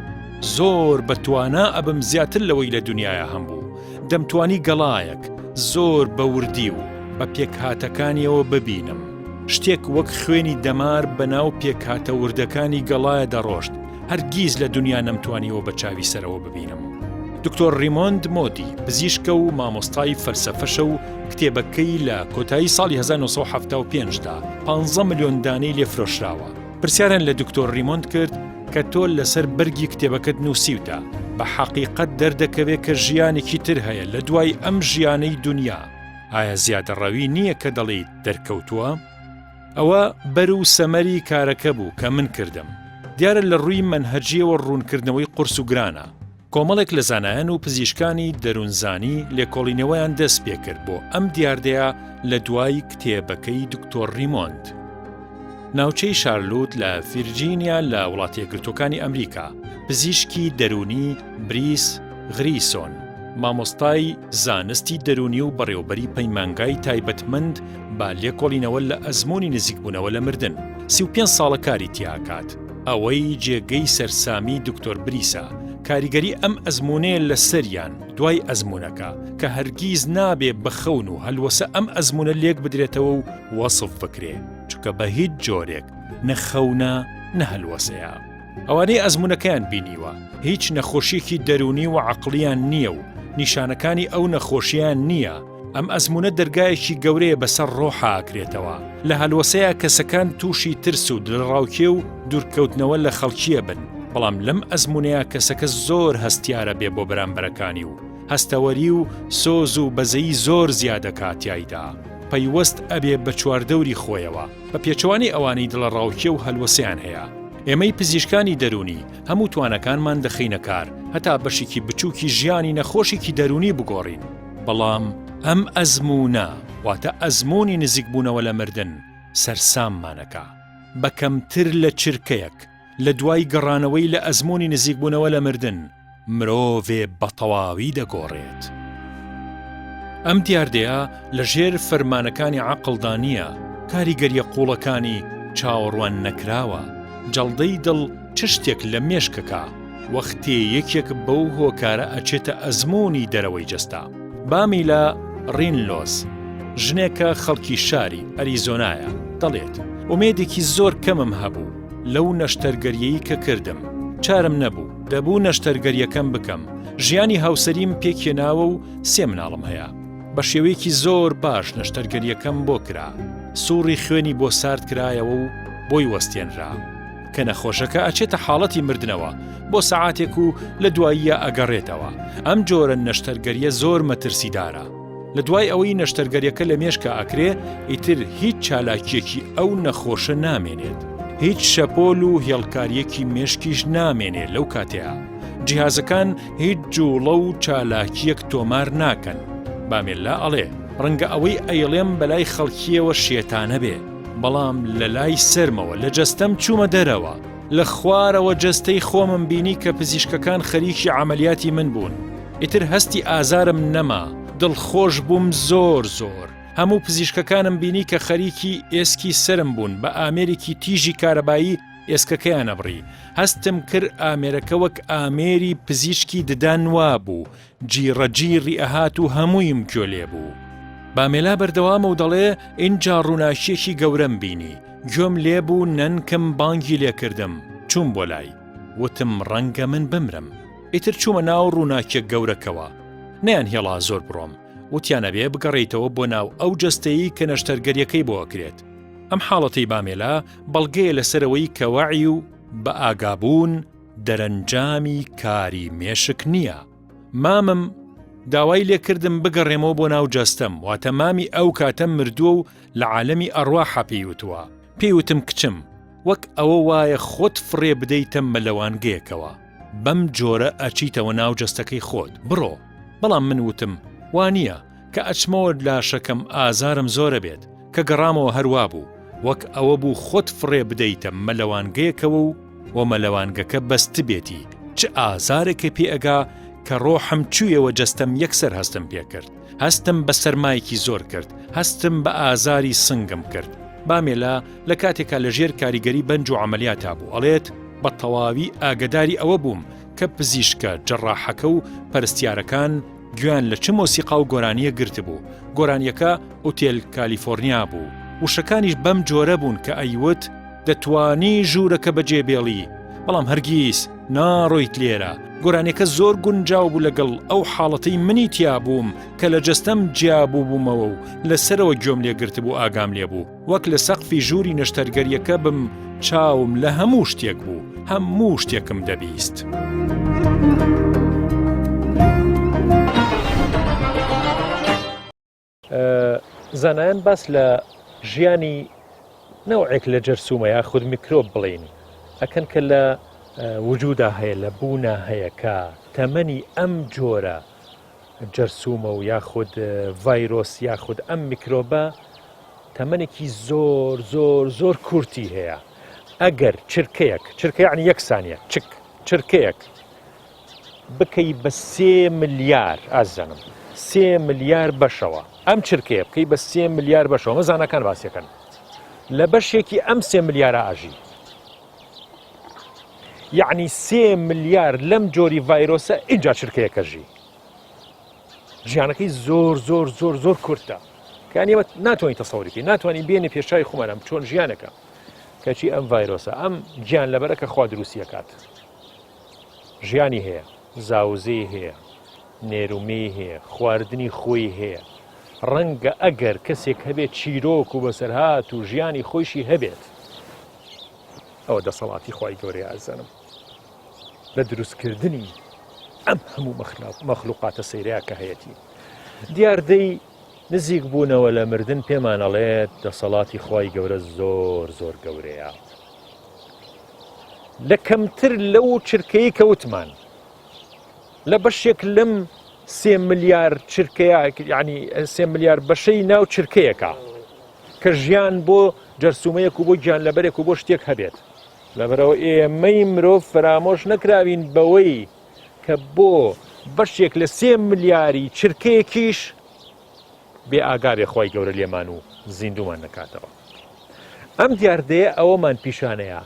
Speaker 2: زۆر بەتوانا ئەبم زیاتر لەوەی لە دنیاە هەمبوو. دەمتوانی گەڵایەک زۆر بەوردی و بە پێکهاتەکانیەوە ببینم. شتێک وەک خوێنی دەمار بەناو پێکهاتە وردەکانی گەڵایە دەڕۆشت. هەرگیز لە دنیا نەمتوانیەوە بە چاوی سەرەوە ببینم. دکتۆر ریمۆند مۆدی پزیشکە و مامۆستای فەلسەفەشە و کتێبەکەی لە کۆتایی ساڵی 1975دا 15 ملیۆن دانەی لێفرۆشراوە. پرسیاران لە دکتۆر ریمۆند کرد کە تۆ لەسەر بەرگی کتێبەکەت نووسیوتە بە حەقیقەت دەردەکەوێت کە ژیانێکی تر هەیە لە دوای ئەم ژیانەی دنیا. ئایا زیادەڕەوی نییە کە دەڵێیت دەرکەوتووە؟ ئەوە بەر و سەمەری کارەکە بوو کە من کردم. دیارە لە ڕووی منهەجیەوە ڕوونکردنەوەی قورس و گرانە. کۆمەڵێک لە زانایان و پزیشکانی دەروونزانی لێکۆڵینەوەیان دەست پێ کرد بۆ ئەم دیاردەیە لە دوای کتێبەکەی دکتۆر ریمۆند. ناوچەی شارلوت لە ڤیرجینیا لە وڵاتە یەکگرتووەکانی ئەمریکا پزیشکی دەرونی بریس غریسۆن مامۆستای زانستی دەرونی و بەڕێوەبەری پەیمانگای تایبەتمەند با لێکۆڵینەوە لە ئەزموونی نزیکبوونەوە لە مردن 35 ساڵە کاری تیاکات. ئەوەی جێگەی سەرسامی دکتۆر بریسە کاریگەری ئەم ئەزمونەیە لە سەریان دوای ئەزمونەکە کە هەرگیز نابێ بەخەون و هەلوەسە ئەم ئەزمونە لێک بدرێتەوە و وەسف بکرێ چکە بە هیچ جۆرێک نەخەونە نەهەلوەسەیە. ئەوانەی ئەزمونەکەیان بینیوە هیچ نەخۆشیێکی دەرونی و عەقڵیان نییە و نیشانەکانی ئەو نەخۆشییان نییە. ئەم ئەزمونە دەرگایەکی گەورەیە بەسەر ڕۆحە ئاکرێتەوە. لە هەلوەسەیە کەسەکان تووشی ترس و دڵڕاوکێ و دوورکەوتنەوە لە خەڵکیە بن. بەڵام لەم ئەزمونەیە کەسەکە زۆر هەستیارە بێ بۆ بەرامبەرەکانی و هەستەوەری و سۆز و بەزەیی زۆر زیادەکاتیایدا. پەیوەست ئەبێ بە چواردەوری خۆیەوە بە پێچەوانی ئەوانەی دڵڕاوکێ و هەلوەسیان هەیە. ئێمەی پزیشکانی دەرونی هەموو توانەکانمان دەخینە کار هەتا بەشێکی بچووکی ژیانی نەخۆشێکی دەرونی بگۆڕین. بەڵام ئەم ئەزمونە واتە ئەزموونی نزیکبوونەوە لە مردن سەرساممانەکە. بەکەمتر لە چرکەیەک لە دوای گەڕانەوەی لە ئەزموونی نزیکبوونەوە لە مردن مرۆڤێ بەتەواوی دەگۆڕێت. ئەم دیاردەیە لە ژێر فەرمانەکانی عەقڵدانیە کاریگەریە قوڵەکانی چاوەڕوان نەکراوە. جەڵدەی دڵ چ شتێک لە مێشکەکە وەختێ یەکێک بەو هۆکارە ئەچێتە ئەزموونی دەرەوەی جەستا. بامیلا ڕینلۆس ژنێکە خەڵکی شاری ئەریزۆنایە دەڵێت ئومێدێکی زۆر کەمم هەبوو لەو نەشتەرگەریەی کە کردم. چارم نەبوو دەبوو نەشتەرگەریەکەم بکەم. ژیانی هاوسەریم پێکێناوە و 3 مناڵم هەیە. بە شێوەیەکی زۆر باش نەشتەرگەریەکەم بۆ کرا. سووڕی خوێنی بۆ سارد کرایەوە و بۆی وەستێنرا کە نەخۆشەکە ئەچێتە حاڵەتی مردنەوە بۆ سەعاتێک و لە دواییە ئەگەڕێتەوە. ئەم جۆرە نەشتەرگەریە زۆر مەترسیدارە. لە دوای ئەوەی نەشتەرگەریەکە لە مێشکە ئەکرێ ئیتر هیچ چالاکیەکی ئەو نەخۆشە نامێنێت. هیچ شەپۆل و هێڵکاریەکی مێشکیش نامێنێ لەو کاتەیە. جیهازەکان هیچ جوڵە و چالاکیەک تۆمار ناکەن. بامێلا ئەڵێ ڕەنگە ئەوەی ئەیڵێم بەلای خەڵکیەوە شێتانە بێ، بەڵام لە لای سەرمەوە لە جەستەم چوومە دەرەوە، لە خوارەوە جەستەی خۆمم بینی کە پزیشکەکان خەریکی عملیاتی من بوون. ئیتر هەستی ئازارم نەما، دڵخۆش بووم زۆر زۆر. هەموو پزیشکەکانم بینی کە خەریکی ئێسکی سرم بوون، بە ئامێرێکی تیژی کارەبایی ئێسکەکەیان ئەبڕی. هەستم کرد ئامێرەکە وەک ئامێری پزیشکی ددان وا بوو، جیڕەجیڕی ئەهات و هەموویم گوێ لێ بوو. بامێلا بەردەوامە و دەڵێ ئینجا ڕووناکیەکی گەورەم بینی، گوێم لێبوو نەنکم بانگی لێکردم، چووم بۆ لای، وتم ڕەنگە من بمرم. ئیتر چوومە ناو ڕووناکیە گەورەکەوە، نەیان هێڵا زۆر بڕۆم، وتیانە بێ بگەڕێیتەوە بۆ ناو ئەو جەستەیی کە نەشتەرگەریەکەی بۆ ئەکرێت. ئەم حاڵەتەی بامێلا بەڵگەیە لەسەرەوەی کە وەعی و بە ئاگابوون دەرەنجامی کاری مێشک نییە. مامم داوای لێکردم بگەڕێمەوە بۆ ناو جەستەم، واتە مامی ئەو کاتە مردووە و لە عالەمی ئەڕواحە پێیوتووە. پێیوتم کچم، وەک ئەوە وایە خۆت فڕێ بدەیتە مەلەوانگەیەکەوە، بەم جۆرە ئەچیتەوە ناو جەستەکەی خۆت، بڕۆ. بەڵام من وتم وانییە کە ئەچمەوە لاشەکەم ئازارم زۆرە بێت، کە گەڕامەوە هەروە بوو، وەک ئەوە بوو خۆت فڕێ بدەیتە مەلەوانگەیەکەوە و مەلەوانگەکە بەست بێتی، چ ئازارێکە پێ ئەگا کە ڕۆحم چوویەوە جەستەم یەکسەر هەستم پێ کرد، هەستم بە سەرمایەکی زۆر کرد، هەستم بە ئازاری سنگم کرد. بامێلا لە کاتێکا لە ژێر کاریگەری بەنج و عەمەلیاتا بوو، ئەڵێت بە تەواوی ئاگداری ئەوە بووم کە پزیشکە جەڕاحەکە و پەرستیارەکان گویان لە چ مۆسیقا و گۆرانیە گرت بوو. گۆرانیەکە ئوتێل کالیفۆرنیا بوو، وشەکانیش بەم جۆرە بوون کە ئەیوت دەتوانی ژوورەکە بەجێبێڵی، بەڵام هەرگیز ناڕۆیت لێرە. گۆرانیەکە زۆر گونجاو بوو لەگەڵ ئەو حاڵەتەی منی تیا بووم کە لە جەستەم جیابوو بوومەوە و لەسەرەوە گوێم لێگرت بوو، ئاگام لێ بوو، وەک لە سەقفی ژووری نەشتەرگەریەکە بم چاوم لە هەموو شتێک بوو، هەموو شتێکم دەبیست.
Speaker 1: زانایان باس لە ژیانی نەوعێک لە جەرسومە یاخود میکرۆب بڵین ئەکەن کە لە وجودا هەیە، لە بوونا هەیە کە تەمەنی ئەم جۆرە جەرسومە و یاخود ڤایرۆس یاخود ئەم میکرۆبە تەمەنێکی زۆر زۆر زۆر کورتی هەیە. ئەگەر چرکە یعنی یەک سانیە چرکەیەک بکەی بە 3 ملیار ئازانم 3 ملیار بەشەوە، ئەم چرکەیە بکەی بە 3 ملیار بەشەوە، مەزانەکان باسیەکەن لە بەشێکی ئەم 3 ملیارە ئاژی، یعنی 3 ملیار لەم جۆری ڤایرۆسە ئینجا چرکەیەکەژی. ژیانەکەی زۆر زۆر زۆر زۆر کورتە کە ئەمە ناتوانین تەسەوری بکەین، ناتوانین بێنێ پێشای خۆمانم چۆن ژیانەکە کەچی ئەم ڤایرۆسە ئەم گیان لەبەرەکە خوا دروستی ئەکات. ژیانی هەیە، زاوزەی هەیە، نێرومەی هەیە، خواردنی خۆی هەیە. ڕەنگە ئەگەر کەسێک هەبێت چیرۆک و بەسەرهات و ژیانی خۆشی هەبێت، ئەوە دەسەڵاتی خوای گەورەی ئازانم لە دروستکردنی ئەم هەموو مەخلوقاتە سەیرەیە کە هەیەتی. دیاردەی نزیک بوونەوە لە مردن پێمان ئەڵێت دەسەڵاتی خوای گەورە زۆر زۆر گەورەیە. لە کەمتر لەو چرکەی کەوتمان لە بەشێک لەم 3 ملیار چرکەیە، یعنی 3 ملیار بەشەی ناو چرکەیەکە کە ژیان بۆ جەرسومەیەک و بۆ گیان لەبەرێک و بۆ شتێک هەبێت. لەبەرەوە ئێمەی مرۆڤ فرامۆش نەکراوین بەوەی کە بۆ بەشێک لە 3 ملیاری چرکەیەکیش بێ ئاگابێ خوای گەورە لێمان و زیندومان نەکاتەوە. ئەم دیاردەیە ئەوەمان پیشانەیە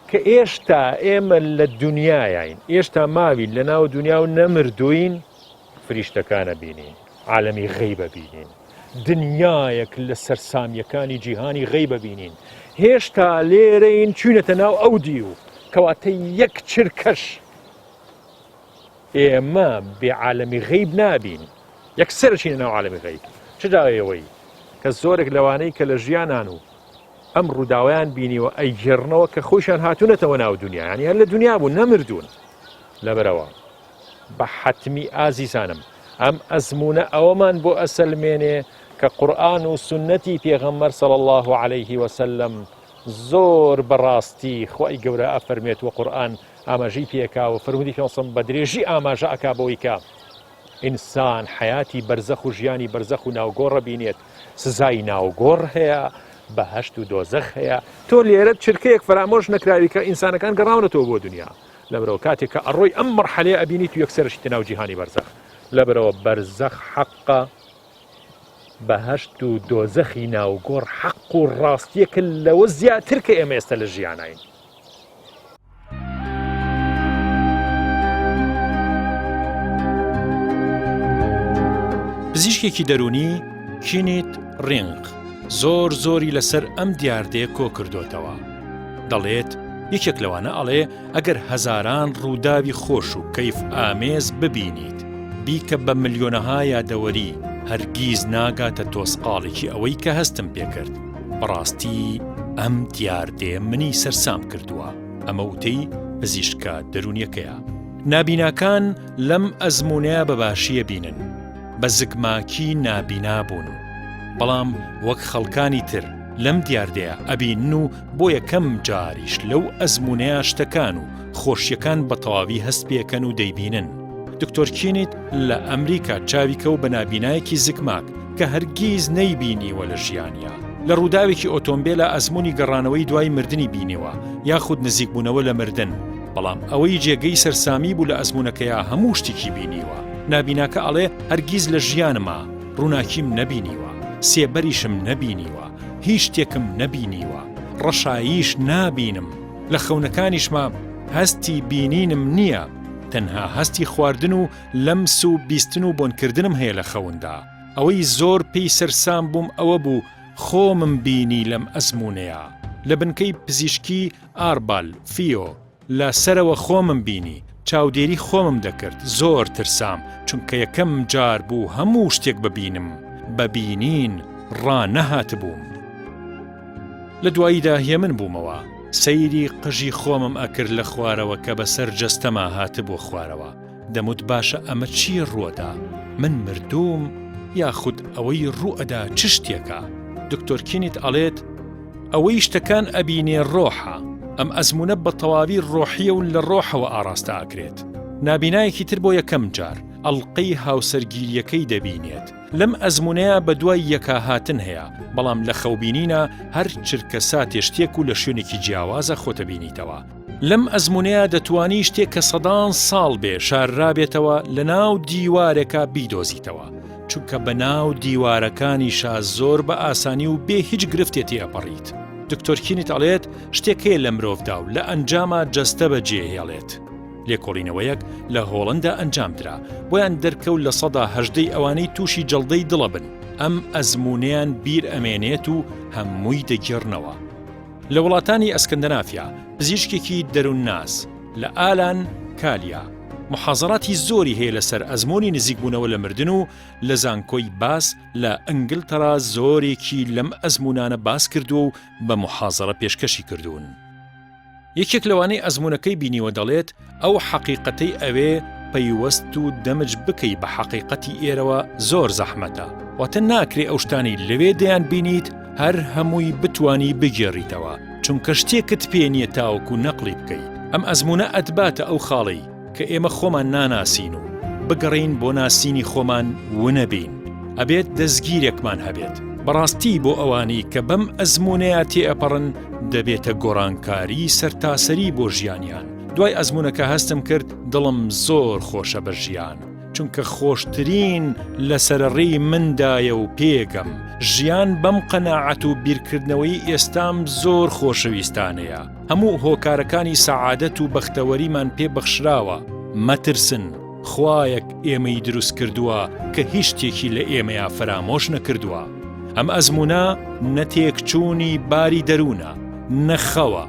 Speaker 1: کە ئێشتا ئێمە لە دنیایین، ئێشتا ماوین لە ناو دنیا و نەمردوین، فریشتەکانە بینین، عالەمی غەیبە بینین، دنیایەک لە سەرسامیەکانی جیهانی غەیبە بینین. هێشتا لێرەین چوونەتە ناو ئەو دی و کەواتە یەک چرکەش ئێمە بێ عالەمی غەیب نابین، یەکسەرچینە ناو عالەمی غەیب. چ داوایەوەی کە زۆرێک لەوانەی کە لە ژیانان و ئەم ڕووداوایان بینیوە ئەیگەڕنەوە کە خۆشیان هاتوونەتەوە ناو دنیا، یعنی هەر لە دنیا بوون نەمردوون. لەبەرەوە بە حەتمی ئازیزانم ئەم ئەزمونە ئەوەمان بۆ ئەسەلمێنێ کە قورئان و سنەتی پێغەمبەر صلی الله عليه وسلم زۆر بەڕاستی خوای گەورە ئەفەرمێت و قورئان ئاماژەی پێکا و فەرموودی پێغەمبەر بە درێژی ئاماژە ئەکا بەوەی کە ئینسان حیاتی بەرزەخ و ژیانی بەرزەخ و ناوگۆڕە بینێت، سزای ناوگۆڕ هەیە، بەهەشت و دۆزەخ هەیە. تۆ لێرە چرکەیەک فەرامۆش نەکراوی کە ئینسانەکان گەڕاونەتەوە بۆ دنیا، لەبەرەوە کاتێک کە ئەڕۆی ئەم مەرحەلەیە ئەبینیت و یەکسەرشی ناو جیهانی بەرزەخ. لەبەرەوە بەرزەخ حەقە، بەهەشت و دۆزەخی ناوگۆڕ حەق و ڕاستیەکە لەوە زیاتر کە ئێمە ئێستا لە ژیانین.
Speaker 2: پزیشکێکی دەرونی کینێت ڕێنق زۆری لەسەر ئەم دیاردەیە کۆ کردوتەوە. دەڵێت یەکێک لەوانە ئەڵێ ئەگەر هەزاران ڕووداوی خۆش و کەیف ئامێز ببینیت، بیکە بە ملیۆنەها یادەوەری هەرگیز ناگاتە تۆسقاڵێکی ئەوەی کە هەستم پێکرد. بەڕاستی ئەم دیاردەیە منی سەرسام کردووە. ئەمە وتەی پزیشکە دەرونیەکەیە. نابیناکان لەم ئەزمونەیە بەباشیە بینن، بە زگماکی نابینا بوون، بەڵام وەک خەڵکانی تر لەم دیاردەیە ئەبینن و بۆ یەکەم جاریش لەو ئەزمونەیە شتەکان و خۆشیەکان بە تەواوی هەست پێکەن و دەیبینن. دکتۆر کینێت لە ئەمریکا چاویکە و بە نابینایەکی زگماک کە هەرگیز نەیبینیوە لە ژیانیا، لە ڕووداوێکی ئۆتۆمبیلە ئەزموونی گەڕانەوەی دوای مردنی بینیوە یاخود نزیکبوونەوە لە مردن، بەڵام ئەوەی جێگەی سەرسامی بوو لە ئەزمونەکەیە هەموو شتێکی بینیوە. نابیناکە ئەڵێ هەرگیز لە ژیانما ڕووناکیم نەبینیوە، سێبەریشم نەبینیوە، هیچ شتێکم نەبینیوە، ڕەشاییش نابینم، لە خەونەکانیشما هەستی بینینم نییە، تەنها هەستی خواردن و لەمس و بیستن و بۆنکردنم هەیە لە خەوندا. ئەوەی زۆر پێی سەرسام بووم ئەوە بوو خۆمم بینی لەم ئەزمونەیە. لە بنکەی پزیشکی ئاربال فیۆ لە سەرەوە خۆمم بینی، چاودێری خۆمم دەکرد، زۆر ترسام چونکە یەکەم جار بوو هەموو شتێک ببینم، ببینین ڕانەهات بووم. لە دواییدا هێمن بوومەوە، سەیری قژی خۆمم ئەکرد لە خوارەوە کە بەسەر جەستەما هات بۆ خوارەوە. دەموت باشە ئەمە چیە ڕووەدا؟ من مردوم یاخود ئەوەی ڕوئەدا چ شتێکە؟ دکتۆر کینێت ئەڵێت ئەوەی شتەکان ئەبینێ ڕۆحە. ئەم ئەزمونە بە تەواوی ڕۆحیە و لە ڕۆحەوە ئاڕاستە ئاکرێت. نابینایەکی تر بۆ یەکەم جار ئەڵقەی هاوسەرگیریەکەی دەبینێت. لەم ئەزمونەیە بە دوای یەکا هاتن هەیە، بەڵام لە خەوبینینە هەر چرکە ساتێ شتێک و لە شوێنێکی جیاوازە خۆتە بینیتەوە. لەم ئەزمونەیە دەتوانی شتێک کە سەدان ساڵ بێ شاررابێتەوە لە ناو دیوارێکە بیدۆزیتەوە، چونکە بە ناو دیوارەکانیشا زۆر بە ئاسانی و بێ هیچ گرفتێتی ئەپەڕیت. دکتۆر کینێت ئەڵێت شتێک هەیە لە مرۆڤدا و لە ئەنجامە جەستە بەجێهێڵێت. لێکۆڵینەوەیەک لە هۆڵەندا ئەنجامدرا، بۆیان دەرکەوت لە 118 ئەوانەی تووشی جەڵدەی دڵە بن. ئەم ئەزمونەیان بیر ئەمێنێت و هەمووی دەگێڕنەوە. لە وڵاتانی ئەسکەندەنافیا پزیشکێکی دەروونناس لە ئالان کالیا محازەڕاتی زۆری هەیە لەسەر ئەزموونی نزیکبوونەوە لە مردن و لە زانکۆی باس لە ئەنگلتەرا زۆرێکی لەم ئەزمونانە باس کردو و بە محازەڕە پێشکەشی کردوون. یەکێک لەوانەی ئەزمونەکەی بینیوە دەڵێت ئەو حەقیقەتەی ئەوێ پەیوەست و دەمج بکەی بە حەقیقەتی ئێرەوە زۆر زەحمەتە، واتە ناکرێ ئەو شتانی لەوێ دەیان بینیت هەر هەمووی بتوانی بگێڕیتەوە، چونکە شتێکت پێ نییە تاوەکو نەقڵی بکەیت. ئەم ئەزمونە ئەتباتە ئەو خاڵەی کە ئێمە خۆمان ناناسین و بگەڕین بۆ ناسینی خۆمان ونەبین، ئەبێت دەستگیرێکمان هەبێت. بەڕاستی بۆ ئەوانی کە بەم ئەزمونەیە تێئەپەڕن دەبێتە گۆڕانکاری سەرتاسەری بۆ ژیانیان. دوای ئەزمونەکە هەستم کرد دڵم زۆر خۆشە بە ژیان، چونکە خۆشترین لە سەرڕێی مندایە و پێگەم ژیان بەم قەناعەت و بیرکردنەوەی ئێستام زۆر خۆشەویستانەیە. هەموو هۆکارەکانی سەعادەت و بەختەوەریمان پێبەخشراوە. مەترسن، خوایەک ئێمەی دروست کردووە کە هیچ شتێکی لە ئێمەیە فرامۆش نەکردووە. ئەم ئەزمونە نەتێکچوونی باری دەروونە، نەخەوە،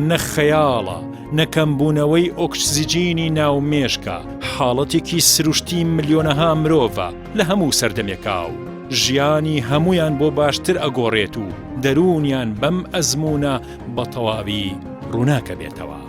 Speaker 2: نەخەیاڵە، نەکەمبوونەوەی ئۆکسجینی ناومێشکە، حاڵەتێکی سروشتی ملیۆنەها مرۆڤە لە هەموو سەردەمێکا و ژیانی هەمویان بۆ باشتر ئەگۆڕێت و دەرونیان بەم ئەزمونە بە تەواوی ڕووناکە بێتەوە.